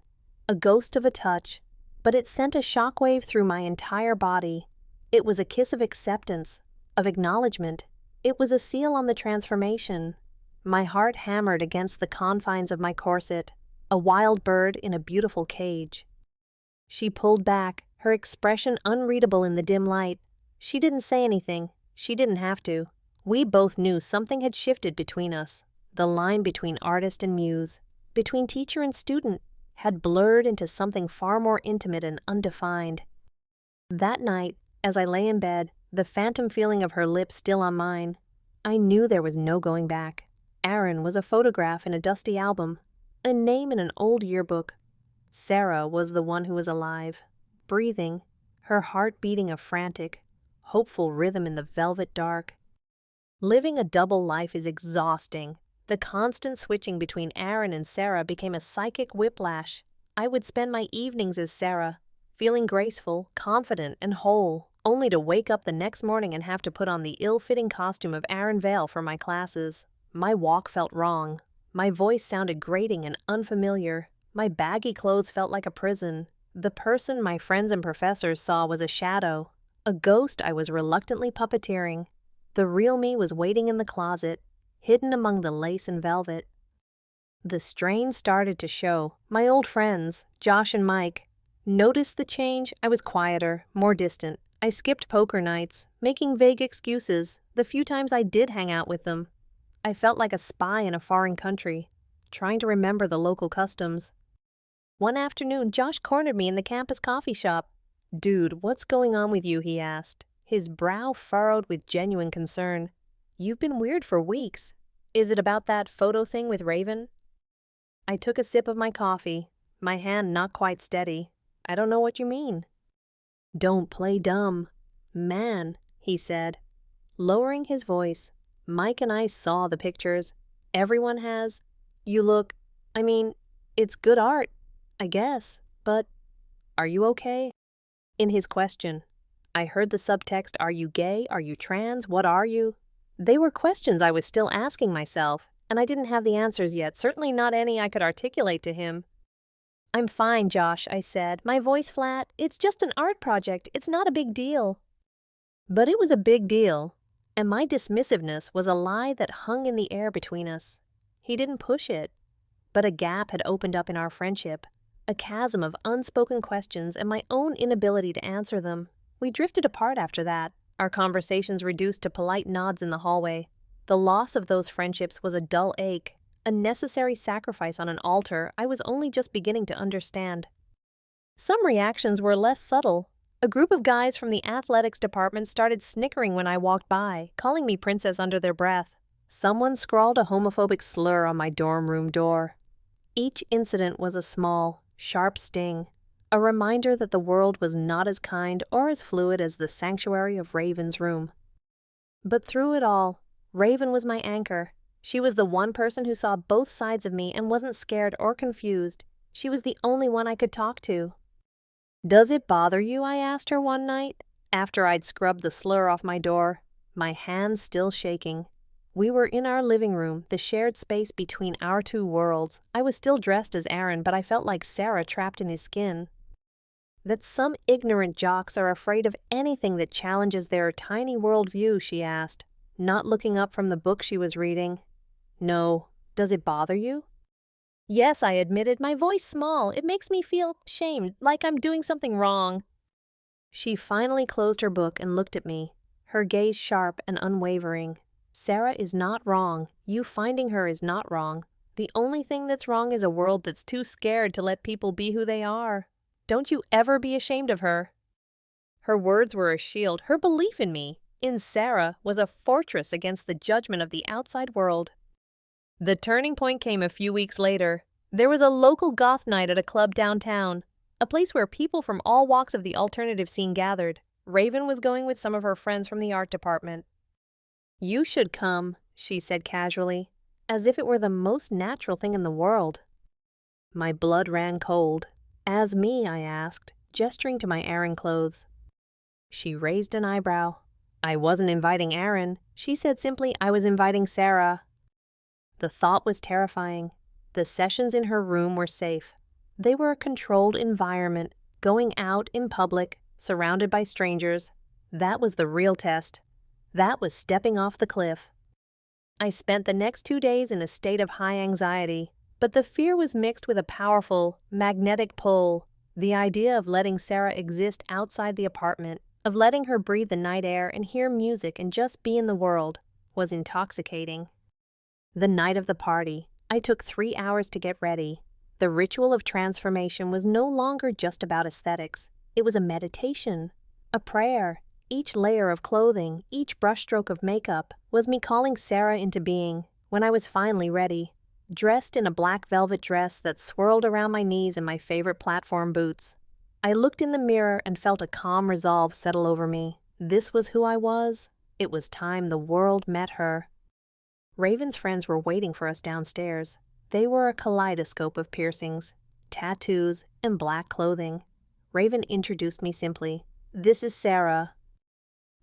S1: a ghost of a touch, but it sent a shockwave through my entire body. It was a kiss of acceptance, of acknowledgement. It was a seal on the transformation. My heart hammered against the confines of my corset, a wild bird in a beautiful cage. She pulled back, her expression unreadable in the dim light. She didn't say anything. She didn't have to. We both knew something had shifted between us. The line between artist and muse, between teacher and student, had blurred into something far more intimate and undefined. That night, as I lay in bed, the phantom feeling of her lips still on mine, I knew there was no going back. Aaron was a photograph in a dusty album, a name in an old yearbook. Sarah was the one who was alive, breathing, her heart beating a frantic, hopeful rhythm in the velvet dark. Living a double life is exhausting. The constant switching between Aaron and Sarah became a psychic whiplash. I would spend my evenings as Sarah, feeling graceful, confident, and whole, only to wake up the next morning and have to put on the ill-fitting costume of Aaron Vale for my classes. My walk felt wrong. My voice sounded grating and unfamiliar. My baggy clothes felt like a prison. The person my friends and professors saw was a shadow, a ghost I was reluctantly puppeteering. The real me was waiting in the closet, hidden among the lace and velvet. The strain started to show. My old friends, Josh and Mike, noticed the change. I was quieter, more distant. I skipped poker nights, making vague excuses the few times I did hang out with them. I felt like a spy in a foreign country, trying to remember the local customs. One afternoon, Josh cornered me in the campus coffee shop. "Dude, what's going on with you?" he asked, his brow furrowed with genuine concern. "You've been weird for weeks. Is it about that photo thing with Raven?" I took a sip of my coffee, my hand not quite steady. "I don't know what you mean." "Don't play dumb." "Man," he said, lowering his voice. "Mike and I saw the pictures. Everyone has. You look, it's good art, I guess, but are you okay?" In his question, I heard the subtext, "Are you gay? Are you trans? What are you?" They were questions I was still asking myself, and I didn't have the answers yet, certainly not any I could articulate to him. "I'm fine, Josh," I said, my voice flat. "It's just an art project. It's not a big deal." But it was a big deal, and my dismissiveness was a lie that hung in the air between us. He didn't push it, but a gap had opened up in our friendship, a chasm of unspoken questions and my own inability to answer them. We drifted apart after that, our conversations reduced to polite nods in the hallway. The loss of those friendships was a dull ache, a necessary sacrifice on an altar I was only just beginning to understand. Some reactions were less subtle. A group of guys from the athletics department started snickering when I walked by, calling me princess under their breath. Someone scrawled a homophobic slur on my dorm room door. Each incident was a small, sharp sting, a reminder that the world was not as kind or as fluid as the sanctuary of Raven's room. But through it all, Raven was my anchor. She was the one person who saw both sides of me and wasn't scared or confused. She was the only one I could talk to. "Does it bother you?" I asked her one night, after I'd scrubbed the slur off my door, my hands still shaking. We were in our living room, the shared space between our two worlds. I was still dressed as Aaron, but I felt like Sarah trapped in his skin. "That some ignorant jocks are afraid of anything that challenges their tiny worldview?" she asked, not looking up from the book she was reading. "No. Does it bother you?" "Yes," I admitted, my voice small. "It makes me feel shamed, like I'm doing something wrong." She finally closed her book and looked at me, her gaze sharp and unwavering. "Sarah is not wrong. You finding her is not wrong. The only thing that's wrong is a world that's too scared to let people be who they are. Don't you ever be ashamed of her." Her words were a shield. Her belief in me, in Sarah, was a fortress against the judgment of the outside world. The turning point came a few weeks later. There was a local goth night at a club downtown, a place where people from all walks of the alternative scene gathered. Raven was going with some of her friends from the art department. "You should come," she said casually, as if it were the most natural thing in the world. My blood ran cold. "As me?" I asked, gesturing to my Aaron clothes. She raised an eyebrow. "I wasn't inviting Aaron." She said simply, "I was inviting Sarah." The thought was terrifying. The sessions in her room were safe. They were a controlled environment, going out in public, surrounded by strangers. That was the real test. That was stepping off the cliff. I spent the next 2 days in a state of high anxiety, but the fear was mixed with a powerful, magnetic pull. The idea of letting Sarah exist outside the apartment, of letting her breathe the night air and hear music and just be in the world, was intoxicating. The night of the party, I took 3 hours to get ready. The ritual of transformation was no longer just about aesthetics. It was a meditation, a prayer. Each layer of clothing, each brushstroke of makeup, was me calling Sarah into being. When I was finally ready, dressed in a black velvet dress that swirled around my knees and my favorite platform boots, I looked in the mirror and felt a calm resolve settle over me. This was who I was. It was time the world met her. Raven's friends were waiting for us downstairs. They were a kaleidoscope of piercings, tattoos, and black clothing. Raven introduced me simply. "This is Sarah."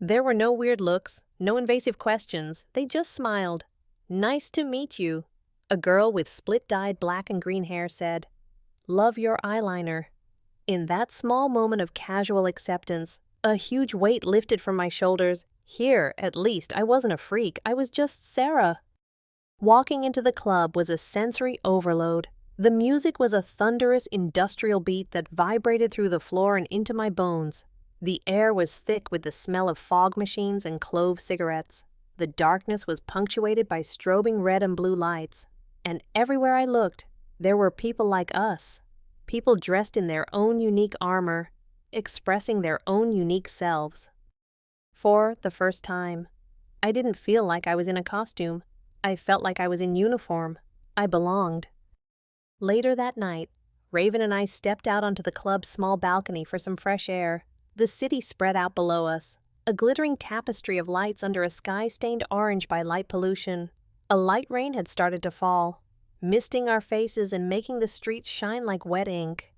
S1: There were no weird looks, no invasive questions. They just smiled. "Nice to meet you." A girl with split-dyed black and green hair said, "Love your eyeliner." In that small moment of casual acceptance, a huge weight lifted from my shoulders. Here, at least, I wasn't a freak. I was just Sarah. Walking into the club was a sensory overload. The music was a thunderous industrial beat that vibrated through the floor and into my bones. The air was thick with the smell of fog machines and clove cigarettes. The darkness was punctuated by strobing red and blue lights. And everywhere I looked, there were people like us. People dressed in their own unique armor, expressing their own unique selves. For the first time, I didn't feel like I was in a costume. I felt like I was in uniform. I belonged. Later that night, Raven and I stepped out onto the club's small balcony for some fresh air. The city spread out below us, a glittering tapestry of lights under a sky stained orange by light pollution. A light rain had started to fall, misting our faces and making the streets shine like wet ink.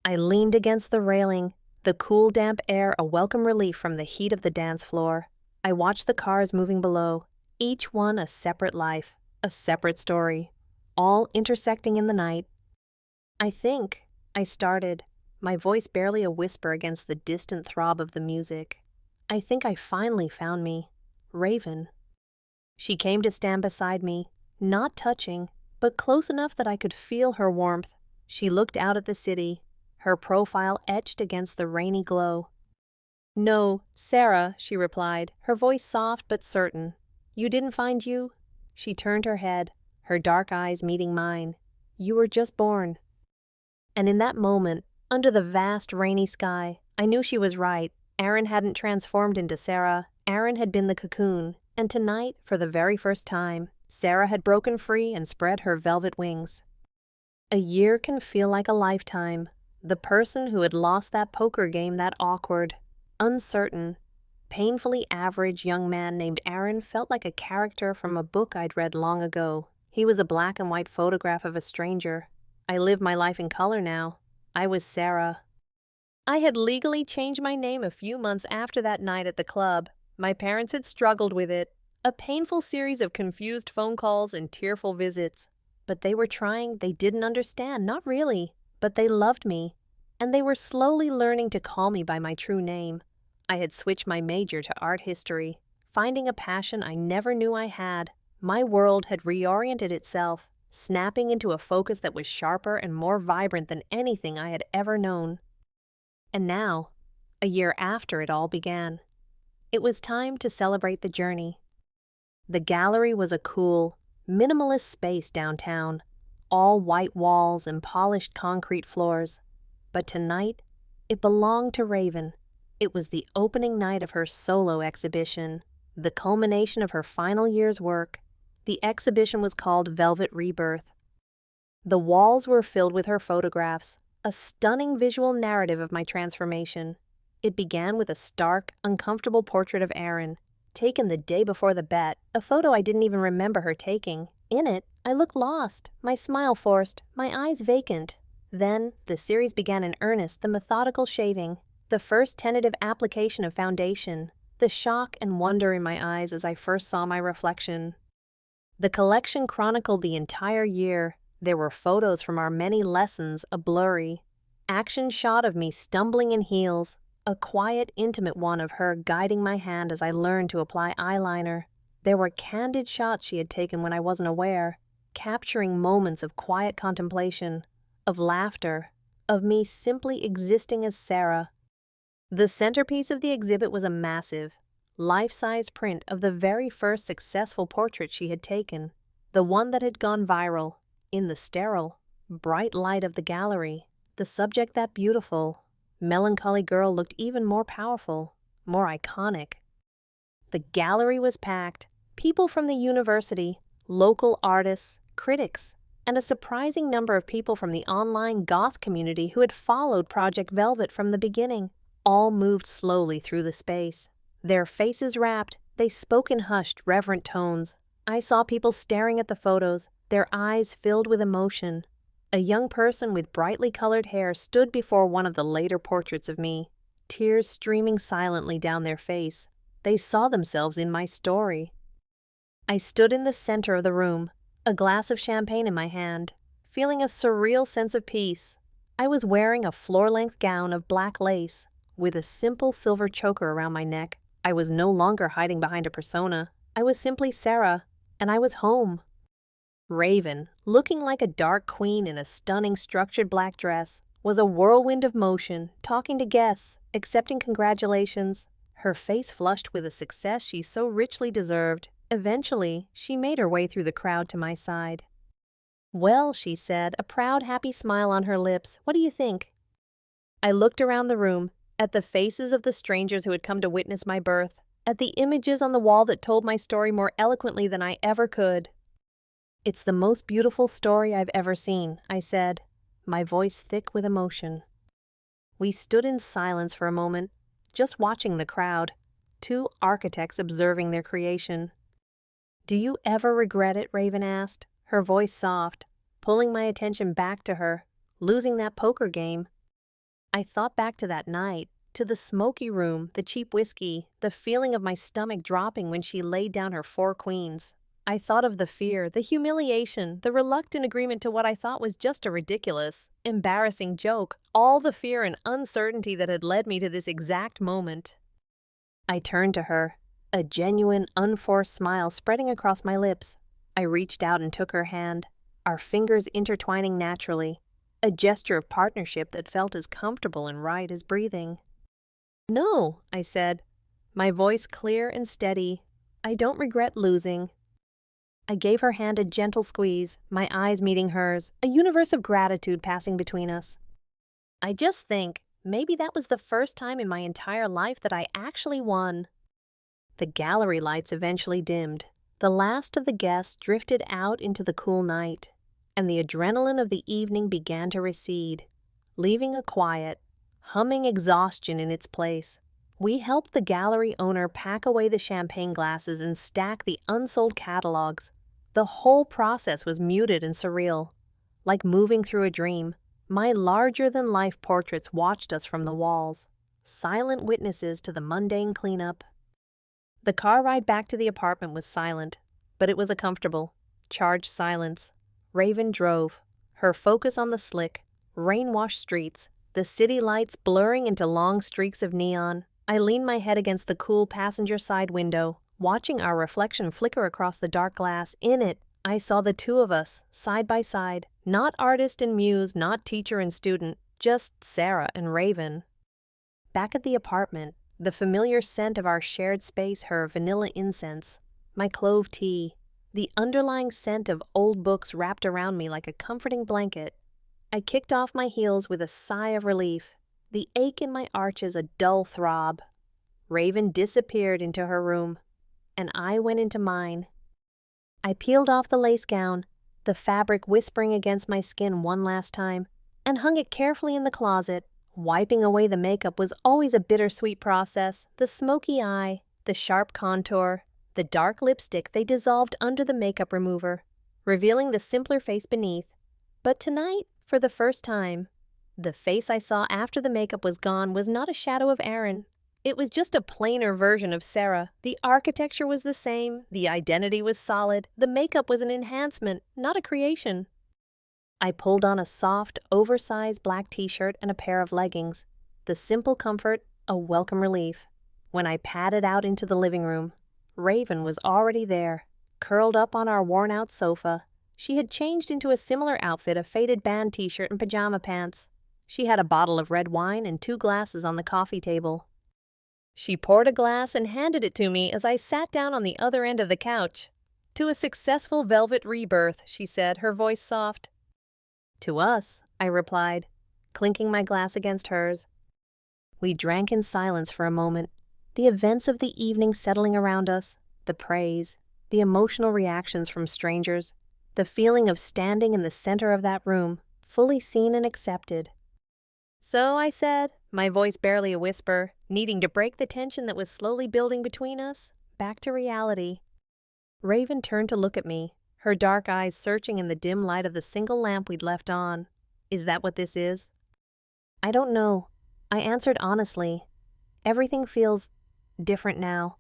S1: I leaned against the railing, the cool, damp air a welcome relief from the heat of the dance floor. I watched the cars moving below, each one a separate life, a separate story, all intersecting in the night. I started, my voice barely a whisper against the distant throb of the music. I think I finally found me, Raven. She came to stand beside me, not touching, but close enough that I could feel her warmth. She looked out at the city, her profile etched against the rainy glow. "No, Sarah," she replied, her voice soft but certain. "You didn't find you?" She turned her head, her dark eyes meeting mine. "You were just born." And in that moment, under the vast rainy sky, I knew she was right. Aaron hadn't transformed into Sarah. Aaron had been the cocoon. And tonight, for the very first time, Sarah had broken free and spread her velvet wings. A year can feel like a lifetime. The person who had lost that poker game that awkward, uncertain, painfully average young man named Aaron felt like a character from a book I'd read long ago. He was a black and white photograph of a stranger. I live my life in color now. I was Sarah. I had legally changed my name a few months after that night at the club. My parents had struggled with it. A painful series of confused phone calls and tearful visits. But they were trying. They didn't understand, not really. But they loved me. And they were slowly learning to call me by my true name. I had switched my major to art history, finding a passion I never knew I had. My world had reoriented itself, snapping into a focus that was sharper and more vibrant than anything I had ever known. And now, a year after it all began, it was time to celebrate the journey. The gallery was a cool, minimalist space downtown, all white walls and polished concrete floors. But tonight, it belonged to Raven. It was the opening night of her solo exhibition, the culmination of her final year's work. The exhibition was called Velvet Rebirth. The walls were filled with her photographs, a stunning visual narrative of my transformation. It began with a stark, uncomfortable portrait of Aaron, taken the day before the bet, a photo I didn't even remember her taking. In it, I looked lost, my smile forced, my eyes vacant. Then, the series began in earnest, the methodical shaving, the first tentative application of foundation, the shock and wonder in my eyes as I first saw my reflection. The collection chronicled the entire year. There were photos from our many lessons, a blurry action shot of me stumbling in heels, a quiet, intimate one of her guiding my hand as I learned to apply eyeliner. There were candid shots she had taken when I wasn't aware, capturing moments of quiet contemplation, of laughter, of me simply existing as Sarah. The centerpiece of the exhibit was a massive, life-size print of the very first successful portrait she had taken, the one that had gone viral. In the sterile, bright light of the gallery, the subject, that beautiful, melancholy girl, looked even more powerful, more iconic. The gallery was packed, people from the university, local artists, critics, and a surprising number of people from the online goth community who had followed Project Velvet from the beginning. All moved slowly through the space. Their faces rapt, they spoke in hushed, reverent tones. I saw people staring at the photos, their eyes filled with emotion. A young person with brightly colored hair stood before one of the later portraits of me, tears streaming silently down their face. They saw themselves in my story. I stood in the center of the room, a glass of champagne in my hand, feeling a surreal sense of peace. I was wearing a floor-length gown of black lace, with a simple silver choker around my neck. I was no longer hiding behind a persona. I was simply Sarah, and I was home. Raven, looking like a dark queen in a stunning structured black dress, was a whirlwind of motion, talking to guests, accepting congratulations. Her face flushed with a success she so richly deserved. Eventually, she made her way through the crowd to my side. "Well," she said, a proud, happy smile on her lips, "what do you think?" I looked around the room, at the faces of the strangers who had come to witness my birth, at the images on the wall that told my story more eloquently than I ever could. "It's the most beautiful story I've ever seen," I said, my voice thick with emotion. We stood in silence for a moment, just watching the crowd, two architects observing their creation. "Do you ever regret it?" Raven asked, her voice soft, pulling my attention back to her, "losing that poker game?" I thought back to that night, to the smoky room, the cheap whiskey, the feeling of my stomach dropping when she laid down her 4 queens. I thought of the fear, the humiliation, the reluctant agreement to what I thought was just a ridiculous, embarrassing joke, all the fear and uncertainty that had led me to this exact moment. I turned to her, a genuine, unforced smile spreading across my lips. I reached out and took her hand, our fingers intertwining naturally, a gesture of partnership that felt as comfortable and right as breathing. "No," I said, my voice clear and steady. "I don't regret losing." I gave her hand a gentle squeeze, my eyes meeting hers, a universe of gratitude passing between us. "I just think, maybe that was the first time in my entire life that I actually won." The gallery lights eventually dimmed. The last of the guests drifted out into the cool night, and the adrenaline of the evening began to recede, leaving a quiet, humming exhaustion in its place. We helped the gallery owner pack away the champagne glasses and stack the unsold catalogs. The whole process was muted and surreal. Like moving through a dream, my larger-than-life portraits watched us from the walls, silent witnesses to the mundane cleanup. The car ride back to the apartment was silent, but it was a comfortable, charged silence. Raven drove, her focus on the slick, rain-washed streets, the city lights blurring into long streaks of neon. I leaned my head against the cool passenger side window, watching our reflection flicker across the dark glass. In it, I saw the two of us, side by side, not artist and muse, not teacher and student, just Sarah and Raven. Back at the apartment, the familiar scent of our shared space, her vanilla incense, my clove tea, the underlying scent of old books wrapped around me like a comforting blanket. I kicked off my heels with a sigh of relief, the ache in my arches a dull throb. Raven disappeared into her room, and I went into mine. I peeled off the lace gown, the fabric whispering against my skin one last time, and hung it carefully in the closet. Wiping away the makeup was always a bittersweet process. The smoky eye, the sharp contour, the dark lipstick, they dissolved under the makeup remover, revealing the simpler face beneath. But tonight, for the first time, the face I saw after the makeup was gone was not a shadow of Aaron. It was just a plainer version of Sarah. The architecture was the same, the identity was solid, the makeup was an enhancement, not a creation. I pulled on a soft, oversized black t-shirt and a pair of leggings. The simple comfort, a welcome relief. When I padded out into the living room, Raven was already there, curled up on our worn-out sofa. She had changed into a similar outfit, a faded band t-shirt and pajama pants. She had a bottle of red wine and 2 glasses on the coffee table. She poured a glass and handed it to me as I sat down on the other end of the couch. "To a successful velvet rebirth," she said, her voice soft. "To us," I replied, clinking my glass against hers. We drank in silence for a moment, the events of the evening settling around us, the praise, the emotional reactions from strangers, the feeling of standing in the center of that room, fully seen and accepted. "So," I said, my voice barely a whisper, needing to break the tension that was slowly building between us, back to reality. Raven turned to look at me, her dark eyes searching in the dim light of the single lamp we'd left on. "Is that what this is?" "I don't know," I answered honestly. "Everything feels different now.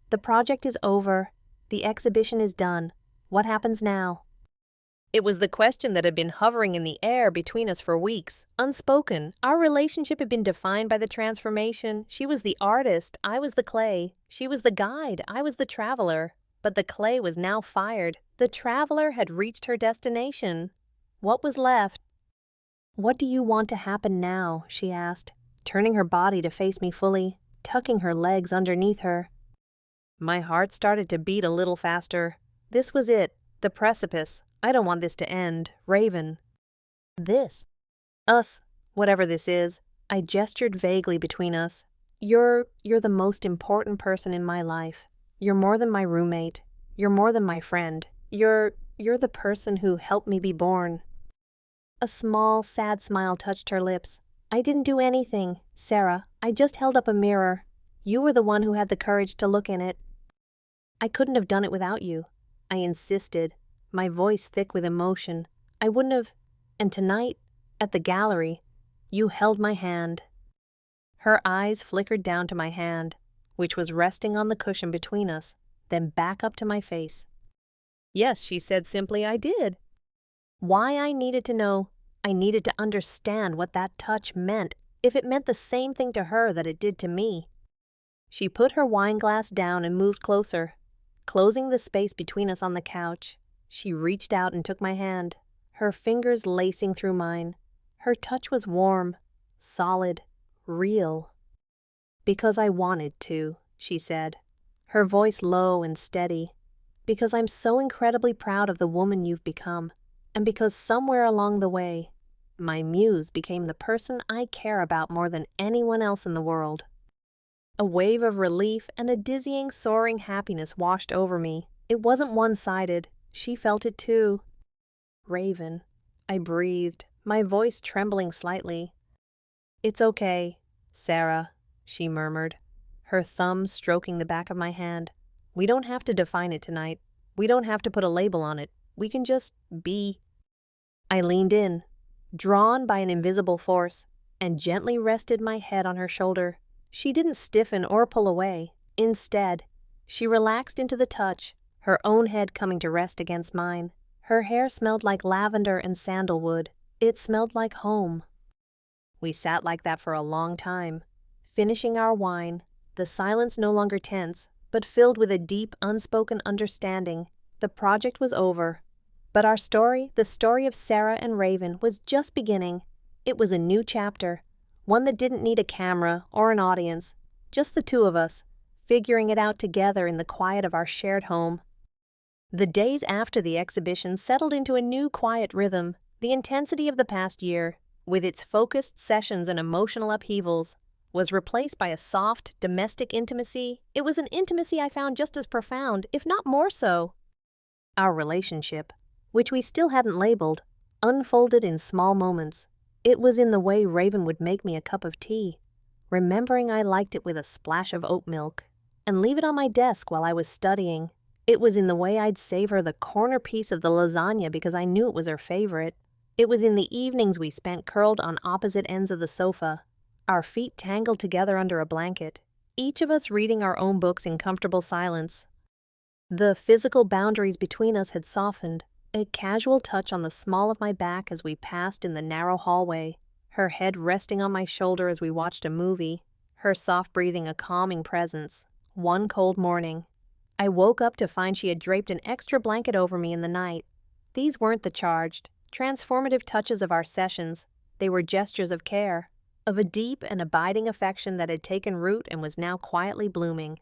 S1: The project is over. The exhibition is done. What happens now?" It was the question that had been hovering in the air between us for weeks, unspoken. Our relationship had been defined by the transformation. She was the artist, I was the clay. She was the guide, I was the traveler. But the clay was now fired. The traveler had reached her destination. What was left? "What do you want to happen now?" she asked, turning her body to face me fully, tucking her legs underneath her. My heart started to beat a little faster. This was it, the precipice. I don't want this to end. Raven. This. Us. Whatever this is. I gestured vaguely between us. You're the most important person in my life. You're more than my roommate. You're more than my friend. You're the person who helped me be born. A small, sad smile touched her lips. "I didn't do anything, Sarah. I just held up a mirror. You were the one who had the courage to look in it. I couldn't have done it without you." I insisted, my voice thick with emotion. "I wouldn't have. And tonight, at the gallery, you held my hand." Her eyes flickered down to my hand, which was resting on the cushion between us, then back up to my face. "Yes," she said simply, "I did." Why I needed to know, I needed to understand what that touch meant, if it meant the same thing to her that it did to me. She put her wine glass down and moved closer, closing the space between us on the couch. She reached out and took my hand, her fingers lacing through mine. Her touch was warm, solid, real. "Because I wanted to," she said, her voice low and steady. "Because I'm so incredibly proud of the woman you've become, and because somewhere along the way, my muse became the person I care about more than anyone else in the world." A wave of relief and a dizzying, soaring happiness washed over me. It wasn't one-sided. She felt it too. "Raven," I breathed, my voice trembling slightly. "It's okay, Sarah," she murmured, her thumb stroking the back of my hand. "We don't have to define it tonight. We don't have to put a label on it. We can just be." I leaned in, drawn by an invisible force, and gently rested my head on her shoulder. She didn't stiffen or pull away. Instead, she relaxed into the touch, her own head coming to rest against mine. Her hair smelled like lavender and sandalwood. It smelled like home. We sat like that for a long time, finishing our wine, the silence no longer tense, but filled with a deep, unspoken understanding. The project was over. But our story, the story of Sarah and Raven, was just beginning. It was a new chapter, one that didn't need a camera or an audience, just the two of us, figuring it out together in the quiet of our shared home. The days after the exhibition settled into a new quiet rhythm. The intensity of the past year, with its focused sessions and emotional upheavals, was replaced by a soft, domestic intimacy. It was an intimacy I found just as profound, if not more so. Our relationship, which we still hadn't labeled, unfolded in small moments. It was in the way Raven would make me a cup of tea, remembering I liked it with a splash of oat milk, and leave it on my desk while I was studying. It was in the way I'd save her the corner piece of the lasagna because I knew it was her favorite. It was in the evenings we spent curled on opposite ends of the sofa, our feet tangled together under a blanket, each of us reading our own books in comfortable silence. The physical boundaries between us had softened, a casual touch on the small of my back as we passed in the narrow hallway, her head resting on my shoulder as we watched a movie, her soft breathing a calming presence. One cold morning, I woke up to find she had draped an extra blanket over me in the night. These weren't the charged, transformative touches of our sessions. They were gestures of care, of a deep and abiding affection that had taken root and was now quietly blooming.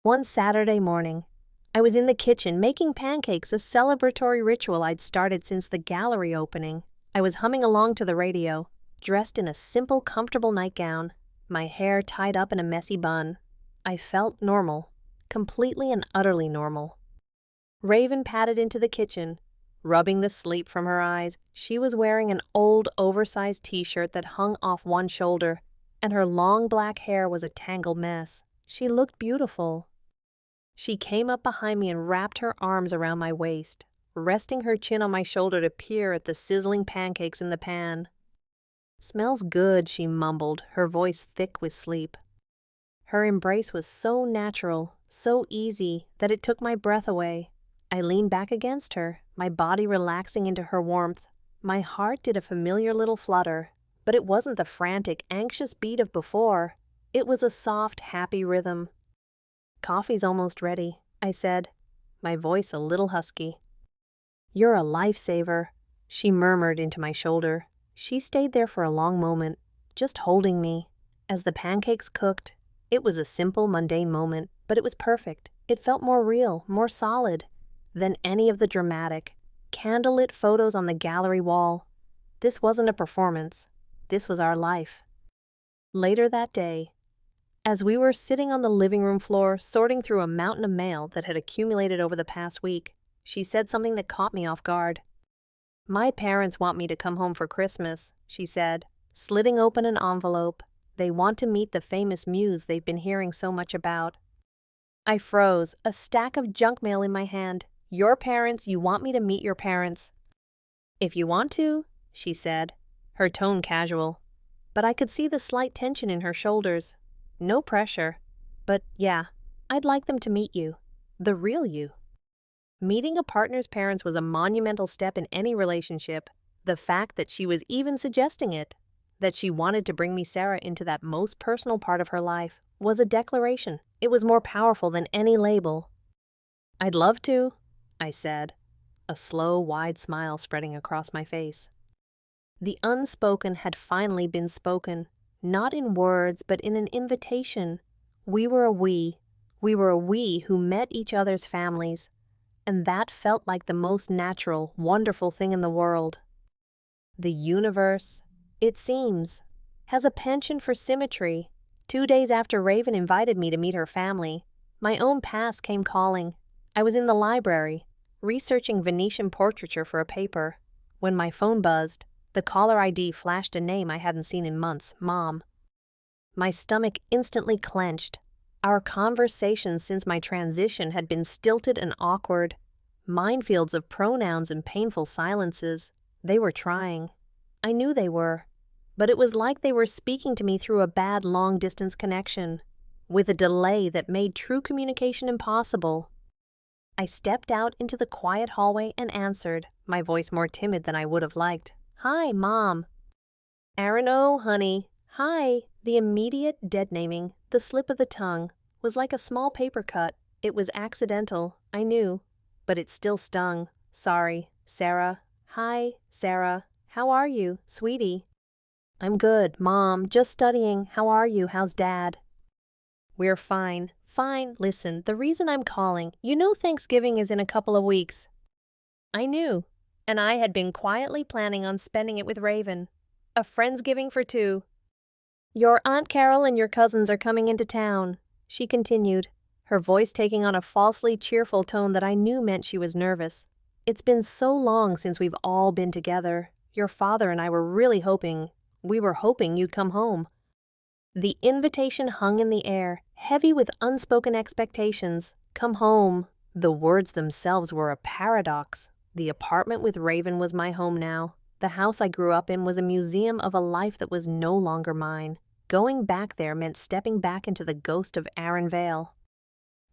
S1: One Saturday morning, I was in the kitchen making pancakes, a celebratory ritual I'd started since the gallery opening. I was humming along to the radio, dressed in a simple, comfortable nightgown, my hair tied up in a messy bun. I felt normal, completely and utterly normal. Raven padded into the kitchen, rubbing the sleep from her eyes. She was wearing an old, oversized t-shirt that hung off one shoulder, and her long black hair was a tangled mess. She looked beautiful. She came up behind me and wrapped her arms around my waist, resting her chin on my shoulder to peer at the sizzling pancakes in the pan. "Smells good," she mumbled, her voice thick with sleep. Her embrace was so natural, so easy, that it took my breath away. I leaned back against her, my body relaxing into her warmth. My heart did a familiar little flutter, but it wasn't the frantic, anxious beat of before. It was a soft, happy rhythm. "Coffee's almost ready," I said, my voice a little husky. "You're a lifesaver," she murmured into my shoulder. She stayed there for a long moment, just holding me. As the pancakes cooked, it was a simple, mundane moment, but it was perfect. It felt more real, more solid than any of the dramatic, candlelit photos on the gallery wall. This wasn't a performance. This was our life. Later that day, as we were sitting on the living room floor sorting through a mountain of mail that had accumulated over the past week, she said something that caught me off guard. "My parents want me to come home for Christmas," she said, slitting open an envelope. "They want to meet the famous muse they've been hearing so much about." I froze, a stack of junk mail in my hand. "Your parents, you want me to meet your parents?" "If you want to," she said, her tone casual. But I could see the slight tension in her shoulders. No pressure. But yeah, I'd like them to meet you. The real you. Meeting a partner's parents was a monumental step in any relationship. The fact that she was even suggesting it, that she wanted to bring me Sarah into that most personal part of her life, was a declaration. It was more powerful than any label. "I'd love to," I said, a slow, wide smile spreading across my face. The unspoken had finally been spoken, not in words, but in an invitation. We were a we. We were a we who met each other's families, and that felt like the most natural, wonderful thing in the world. The universe, it seems, has a penchant for symmetry. 2 days after Raven invited me to meet her family, my own past came calling. I was in the library, researching Venetian portraiture for a paper, when my phone buzzed. The caller ID flashed a name I hadn't seen in months, Mom. My stomach instantly clenched. Our conversations since my transition had been stilted and awkward. Minefields of pronouns and painful silences. They were trying. I knew they were. But it was like they were speaking to me through a bad long-distance connection, with a delay that made true communication impossible. I stepped out into the quiet hallway and answered, my voice more timid than I would have liked. "Hi, Mom." "Aaron, oh, honey. Hi." The immediate dead-naming, the slip of the tongue, was like a small paper cut. It was accidental, I knew, but it still stung. "Sorry, Sarah." "Hi, Sarah. How are you, sweetie?" "I'm good, Mom. Just studying. How are you? How's Dad?" "We're fine. Fine. Listen, the reason I'm calling, you know Thanksgiving is in a couple of weeks." I knew, and I had been quietly planning on spending it with Raven. A Friendsgiving for two. "Your Aunt Carol and your cousins are coming into town," she continued, her voice taking on a falsely cheerful tone that I knew meant she was nervous. "It's been so long since we've all been together. Your father and I were really hoping you'd come home." The invitation hung in the air, heavy with unspoken expectations. Come home. The words themselves were a paradox. The apartment with Raven was my home now. The house I grew up in was a museum of a life that was no longer mine. Going back there meant stepping back into the ghost of Aaron Vale.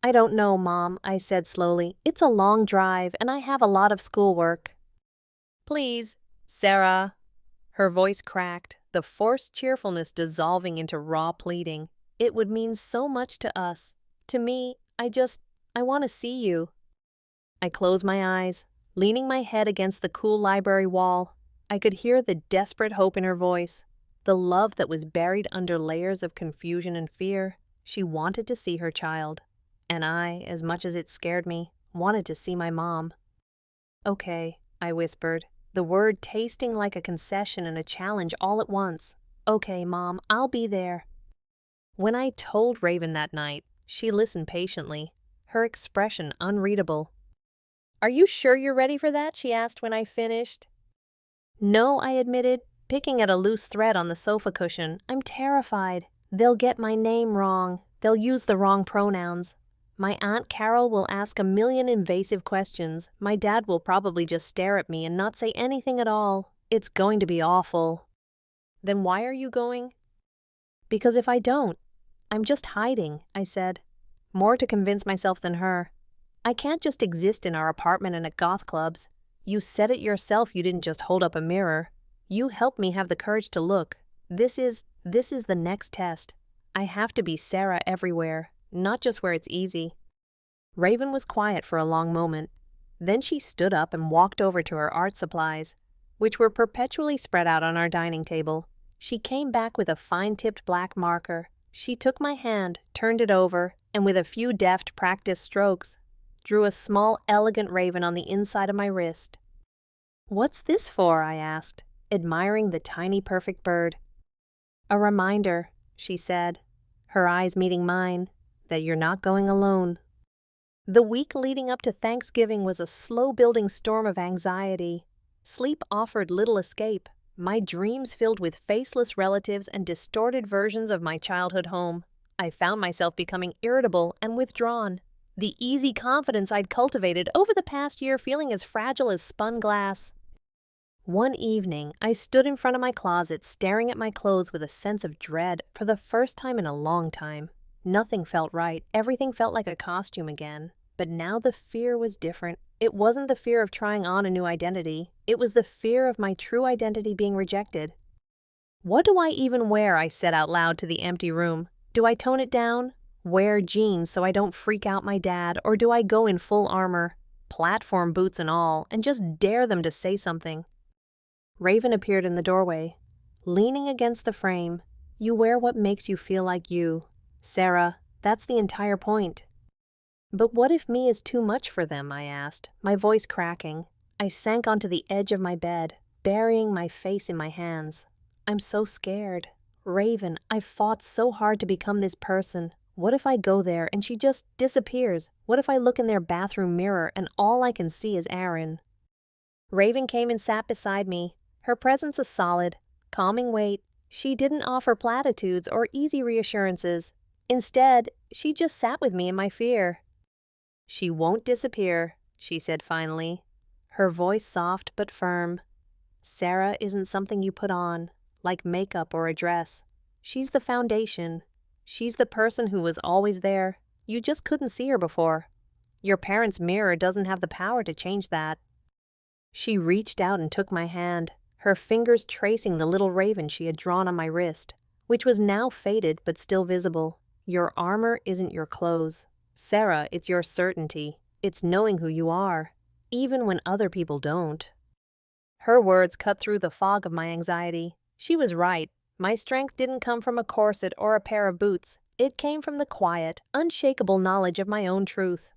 S1: "I don't know, Mom," I said slowly. "It's a long drive, and I have a lot of schoolwork." "Please, Sarah." Her voice cracked, the forced cheerfulness dissolving into raw pleading. "It would mean so much to us. To me, I want to see you." I closed my eyes, leaning my head against the cool library wall. I could hear the desperate hope in her voice, the love that was buried under layers of confusion and fear. She wanted to see her child. And I, as much as it scared me, wanted to see my mom. "Okay," I whispered, the word tasting like a concession and a challenge all at once. "Okay, Mom, I'll be there." When I told Raven that night, she listened patiently, her expression unreadable. "Are you sure you're ready for that?" she asked when I finished. "No," I admitted, picking at a loose thread on the sofa cushion. "I'm terrified. They'll get my name wrong. They'll use the wrong pronouns. My Aunt Carol will ask a million invasive questions. My dad will probably just stare at me and not say anything at all. It's going to be awful." "Then why are you going?" "Because if I don't, I'm just hiding," I said, more to convince myself than her. "I can't just exist in our apartment and at goth clubs. You said it yourself, you didn't just hold up a mirror. You helped me have the courage to look. This is the next test. I have to be Sarah everywhere, not just where it's easy." Raven was quiet for a long moment. Then she stood up and walked over to her art supplies, which were perpetually spread out on our dining table. She came back with a fine-tipped black marker. She took my hand, turned it over, and with a few deft, practiced strokes, drew a small, elegant raven on the inside of my wrist. "What's this for?" I asked, admiring the tiny, perfect bird. "A reminder," she said, her eyes meeting mine, "that you're not going alone." The week leading up to Thanksgiving was a slow-building storm of anxiety. Sleep offered little escape, my dreams filled with faceless relatives and distorted versions of my childhood home. I found myself becoming irritable and withdrawn, the easy confidence I'd cultivated over the past year feeling as fragile as spun glass. One evening, I stood in front of my closet staring at my clothes with a sense of dread for the first time in a long time. Nothing felt right. Everything felt like a costume again. But now the fear was different. It wasn't the fear of trying on a new identity. It was the fear of my true identity being rejected. "What do I even wear?" I said out loud to the empty room. "Do I tone it down? Wear jeans so I don't freak out my dad, or do I go in full armor, platform boots and all, and just dare them to say something?" Raven appeared in the doorway, leaning against the frame. "You wear what makes you feel like you, Sarah. That's the entire point." "But what if me is too much for them?" I asked, my voice cracking. I sank onto the edge of my bed, burying my face in my hands. "I'm so scared. Raven, I've fought so hard to become this person. What if I go there and she just disappears? What if I look in their bathroom mirror and all I can see is Aaron?" Raven came and sat beside me, her presence a solid, calming weight. She didn't offer platitudes or easy reassurances. Instead, she just sat with me in my fear. "She won't disappear," she said finally, her voice soft but firm. "Sarah isn't something you put on, like makeup or a dress. She's the foundation. She's the person who was always there. You just couldn't see her before. Your parents' mirror doesn't have the power to change that." She reached out and took my hand, her fingers tracing the little raven she had drawn on my wrist, which was now faded but still visible. "Your armor isn't your clothes. Sarah, it's your certainty. It's knowing who you are, even when other people don't." Her words cut through the fog of my anxiety. She was right. My strength didn't come from a corset or a pair of boots. It came from the quiet, unshakable knowledge of my own truth.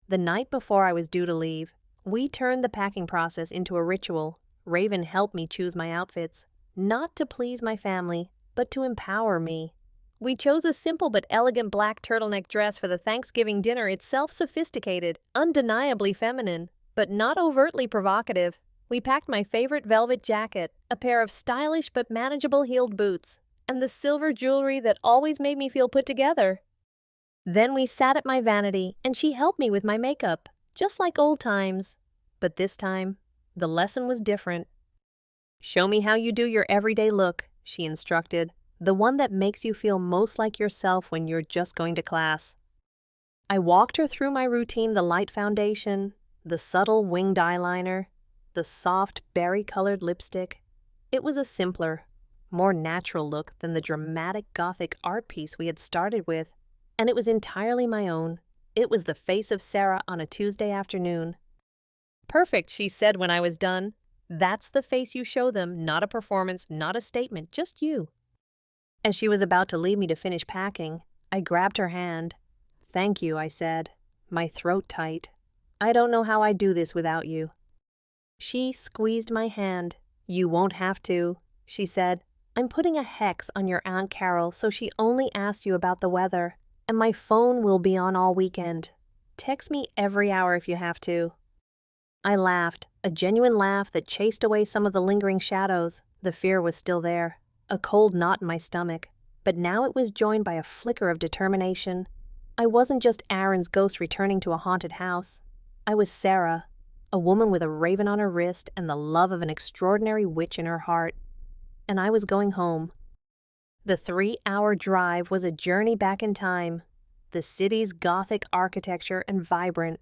S1: The night before I was due to leave, we turned the packing process into a ritual. Raven helped me choose my outfits, not to please my family, but to empower me. We chose a simple but elegant black turtleneck dress for the Thanksgiving dinner, itself sophisticated, undeniably feminine, but not overtly provocative. We packed my favorite velvet jacket, a pair of stylish but manageable heeled boots, and the silver jewelry that always made me feel put together. Then we sat at my vanity, and she helped me with my makeup, just like old times. But this time, the lesson was different. "Show me how you do your everyday look," she instructed. "The one that makes you feel most like yourself when you're just going to class." I walked her through my routine: the light foundation, the subtle winged eyeliner, the soft berry-colored lipstick. It was a simpler, more natural look than the dramatic Gothic art piece we had started with, and it was entirely my own. It was the face of Sarah on a Tuesday afternoon. "Perfect," she said when I was done. "That's the face you show them, not a performance, not a statement, just you." As she was about to leave me to finish packing, I grabbed her hand. "Thank you," I said, my throat tight. "I don't know how I'd do this without you." She squeezed my hand. "You won't have to," she said. "I'm putting a hex on your Aunt Carol so she only asks you about the weather, and my phone will be on all weekend. Text me every hour if you have to." I laughed, a genuine laugh that chased away some of the lingering shadows. The fear was still there, a cold knot in my stomach, but now it was joined by a flicker of determination. I wasn't just Aaron's ghost returning to a haunted house. I was Sarah, a woman with a raven on her wrist and the love of an extraordinary witch in her heart. And I was going home. The 3-hour drive was a journey back in time. The city's Gothic architecture and vibrant,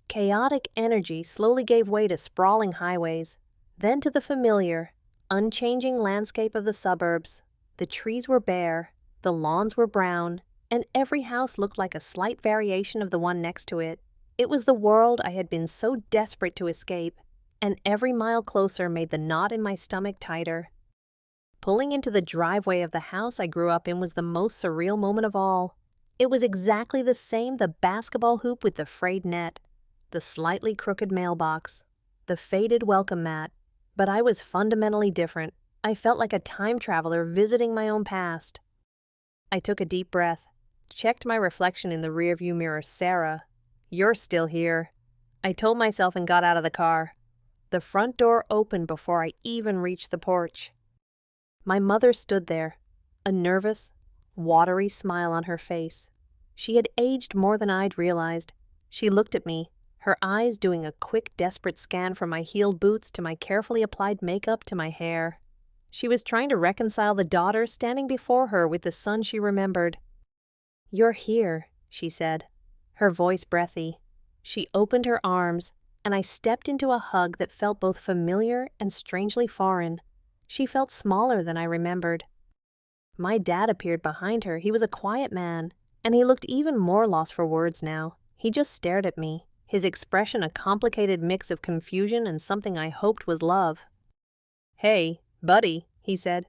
S1: chaotic energy slowly gave way to sprawling highways, then to the familiar, unchanging landscape of the suburbs. The trees were bare, the lawns were brown, and every house looked like a slight variation of the one next to it. It was the world I had been so desperate to escape, and every mile closer made the knot in my stomach tighter. Pulling into the driveway of the house I grew up in was the most surreal moment of all. It was exactly the same: the basketball hoop with the frayed net, the slightly crooked mailbox, the faded welcome mat. But I was fundamentally different. I felt like a time traveler visiting my own past. I took a deep breath, checked my reflection in the rearview mirror. "Sarah, you're still here," I told myself, and got out of the car. The front door opened before I even reached the porch. My mother stood there, a nervous, watery smile on her face. She had aged more than I'd realized. She looked at me, her eyes doing a quick, desperate scan from my heeled boots to my carefully applied makeup to my hair. She was trying to reconcile the daughter standing before her with the son she remembered. "You're here," she said, her voice breathy. She opened her arms, and I stepped into a hug that felt both familiar and strangely foreign. She felt smaller than I remembered. My dad appeared behind her. He was a quiet man, and he looked even more lost for words now. He just stared at me, his expression a complicated mix of confusion and something I hoped was love. "Hey, buddy," he said,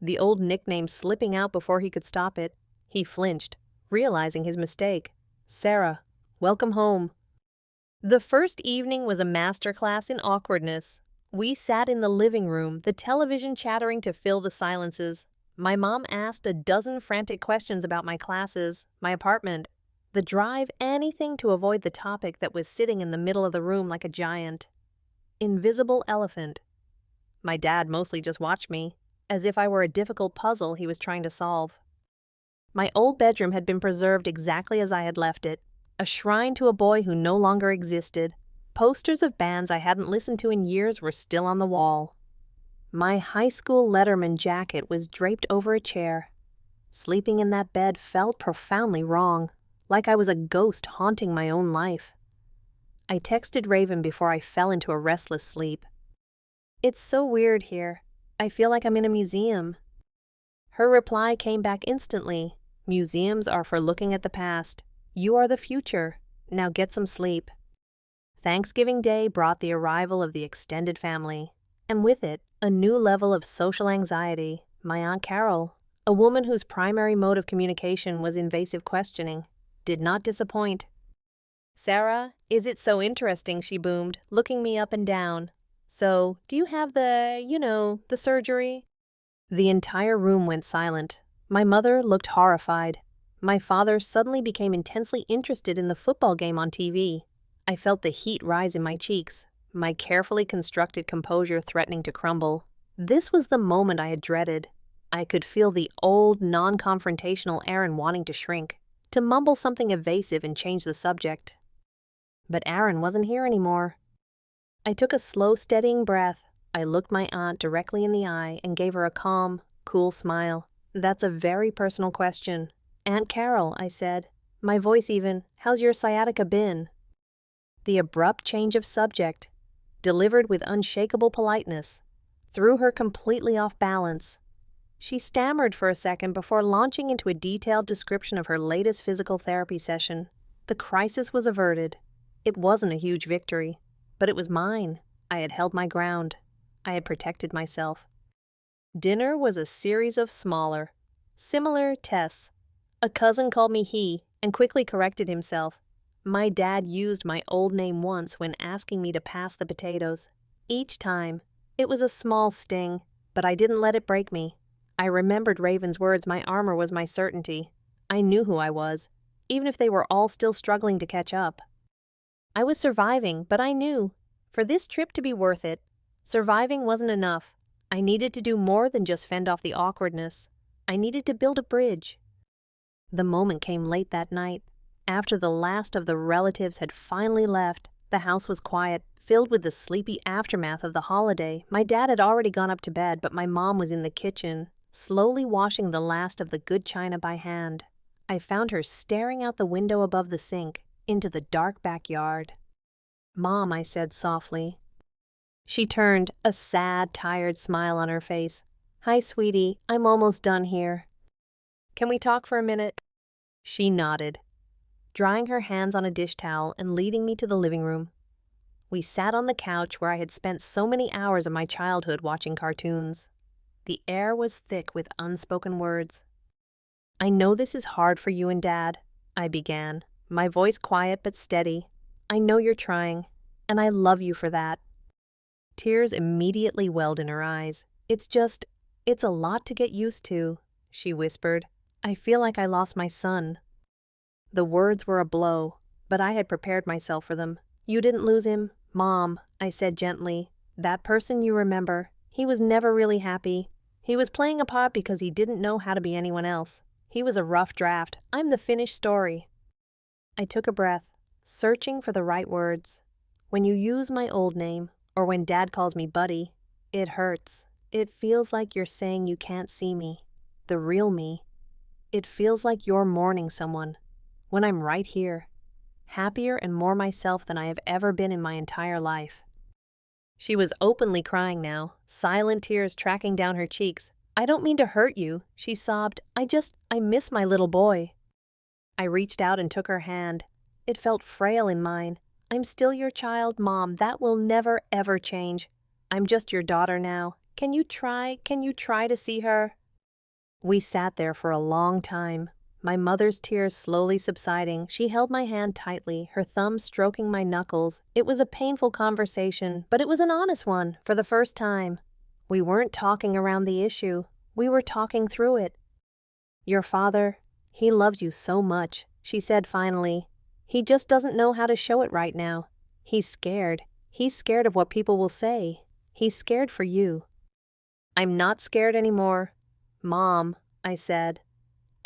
S1: the old nickname slipping out before he could stop it. He flinched, realizing his mistake. "Sarah, welcome home." The first evening was a masterclass in awkwardness. We sat in the living room, the television chattering to fill the silences. My mom asked a dozen frantic questions about my classes, my apartment, the drive, anything to avoid the topic that was sitting in the middle of the room like a giant, invisible elephant. My dad mostly just watched me, as if I were a difficult puzzle he was trying to solve. My old bedroom had been preserved exactly as I had left it, a shrine to a boy who no longer existed. Posters of bands I hadn't listened to in years were still on the wall. My high school Letterman jacket was draped over a chair. Sleeping in that bed felt profoundly wrong, like I was a ghost haunting my own life. I texted Raven before I fell into a restless sleep. "It's so weird here. I feel like I'm in a museum." Her reply came back instantly. "Museums are for looking at the past. You are the future. Now get some sleep." Thanksgiving Day brought the arrival of the extended family, and with it, a new level of social anxiety. My Aunt Carol, a woman whose primary mode of communication was invasive questioning, did not disappoint. "Sarah, is it so interesting?" she boomed, looking me up and down. "So, do you have the surgery?" The entire room went silent. My mother looked horrified. My father suddenly became intensely interested in the football game on TV. I felt the heat rise in my cheeks, my carefully constructed composure threatening to crumble. This was the moment I had dreaded. I could feel the old, non-confrontational Aaron wanting to shrink, to mumble something evasive and change the subject. But Aaron wasn't here anymore. I took a slow, steadying breath. I looked my aunt directly in the eye and gave her a calm, cool smile. "That's a very personal question." "Aunt Carol," I said, my voice even, "how's your sciatica been?" The abrupt change of subject, delivered with unshakable politeness, threw her completely off balance. She stammered for a second before launching into a detailed description of her latest physical therapy session. The crisis was averted. It wasn't a huge victory, but it was mine. I had held my ground. I had protected myself. Dinner was a series of similar tests. A cousin called me he and quickly corrected himself. My dad used my old name once when asking me to pass the potatoes. Each time, it was a small sting, but I didn't let it break me. I remembered Raven's words, "My armor was my certainty." I knew who I was, even if they were all still struggling to catch up. I was surviving, but I knew, for this trip to be worth it, surviving wasn't enough. I needed to do more than just fend off the awkwardness. I needed to build a bridge. The moment came late that night. After the last of the relatives had finally left, the house was quiet, filled with the sleepy aftermath of the holiday. My dad had already gone up to bed, but my mom was in the kitchen, slowly washing the last of the good china by hand. I found her staring out the window above the sink, into the dark backyard. "Mom," I said softly. She turned, a sad, tired smile on her face. "Hi, sweetie, I'm almost done here. Can we talk for a minute?" She nodded, drying her hands on a dish towel and leading me to the living room. We sat on the couch where I had spent so many hours of my childhood watching cartoons. The air was thick with unspoken words. "I know this is hard for you and Dad," I began, my voice quiet but steady. "I know you're trying, and I love you for that." Tears immediately welled in her eyes. It's a lot to get used to," she whispered. "I feel like I lost my son." The words were a blow, but I had prepared myself for them. "You didn't lose him, Mom," I said gently. "That person you remember, he was never really happy. He was playing a part because he didn't know how to be anyone else. He was a rough draft. I'm the finished story." I took a breath, searching for the right words. When you use my old name, or when Dad calls me Buddy, it hurts. It feels like you're saying you can't see me, the real me. It feels like you're mourning someone, when I'm right here, happier and more myself than I have ever been in my entire life. She was openly crying now, silent tears tracking down her cheeks. "I don't mean to hurt you," she sobbed. I miss my little boy." I reached out and took her hand. It felt frail in mine. "I'm still your child, Mom. That will never, ever change. I'm just your daughter now. Can you try to see her?" We sat there for a long time, my mother's tears slowly subsiding. She held my hand tightly, her thumb stroking my knuckles. It was a painful conversation, but it was an honest one, for the first time. We weren't talking around the issue. We were talking through it. "Your father, he loves you so much," she said finally. "He just doesn't know how to show it right now. He's scared. He's scared of what people will say. He's scared for you." "I'm not scared anymore, Mom," I said.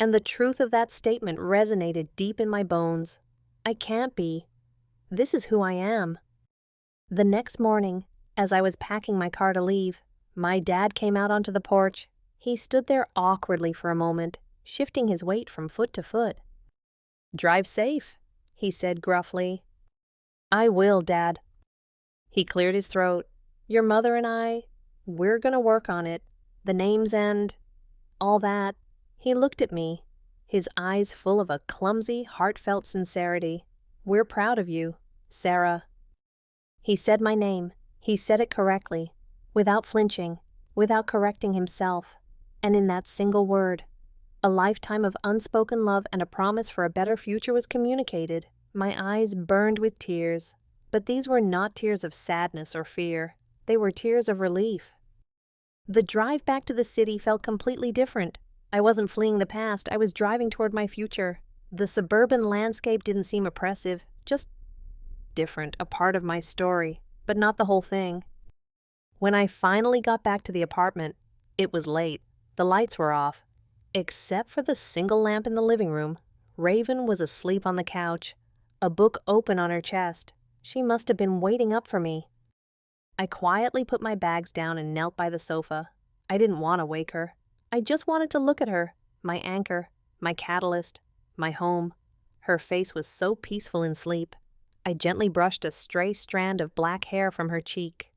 S1: And the truth of that statement resonated deep in my bones. I can't be. This is who I am. The next morning, as I was packing my car to leave, my dad came out onto the porch. He stood there awkwardly for a moment, shifting his weight from foot to foot. "Drive safe," he said gruffly. "I will, Dad." He cleared his throat. "Your mother and we're gonna work on it. The names and all that." He looked at me, his eyes full of a clumsy, heartfelt sincerity. "We're proud of you, Sarah." He said my name. He said it correctly, without flinching, without correcting himself. And in that single word, a lifetime of unspoken love and a promise for a better future was communicated. My eyes burned with tears, but these were not tears of sadness or fear. They were tears of relief. The drive back to the city felt completely different. I wasn't fleeing the past, I was driving toward my future. The suburban landscape didn't seem oppressive, just different, a part of my story, but not the whole thing. When I finally got back to the apartment, it was late. The lights were off. Except for the single lamp in the living room, Raven was asleep on the couch, a book open on her chest. She must have been waiting up for me. I quietly put my bags down and knelt by the sofa. I didn't want to wake her. I just wanted to look at her, my anchor, my catalyst, my home. Her face was so peaceful in sleep. I gently brushed a stray strand of black hair from her cheek.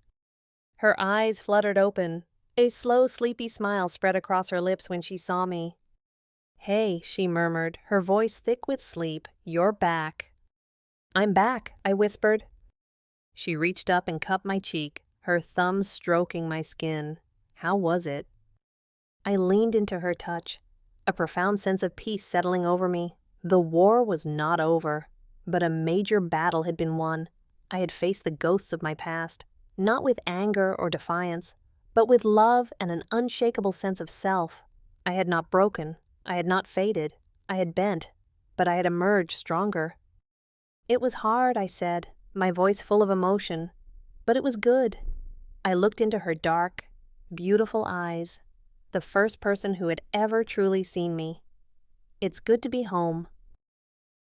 S1: Her eyes fluttered open. A slow, sleepy smile spread across her lips when she saw me. "Hey," she murmured, her voice thick with sleep. "You're back." "I'm back," I whispered. She reached up and cupped my cheek, her thumb stroking my skin. How was it? I leaned into her touch, a profound sense of peace settling over me. The war was not over, but a major battle had been won. I had faced the ghosts of my past, not with anger or defiance, but with love and an unshakable sense of self. I had not broken, I had not faded, I had bent, but I had emerged stronger. "It was hard," I said, my voice full of emotion, "but it was good." I looked into her dark, beautiful eyes, the first person who had ever truly seen me. "It's good to be home,"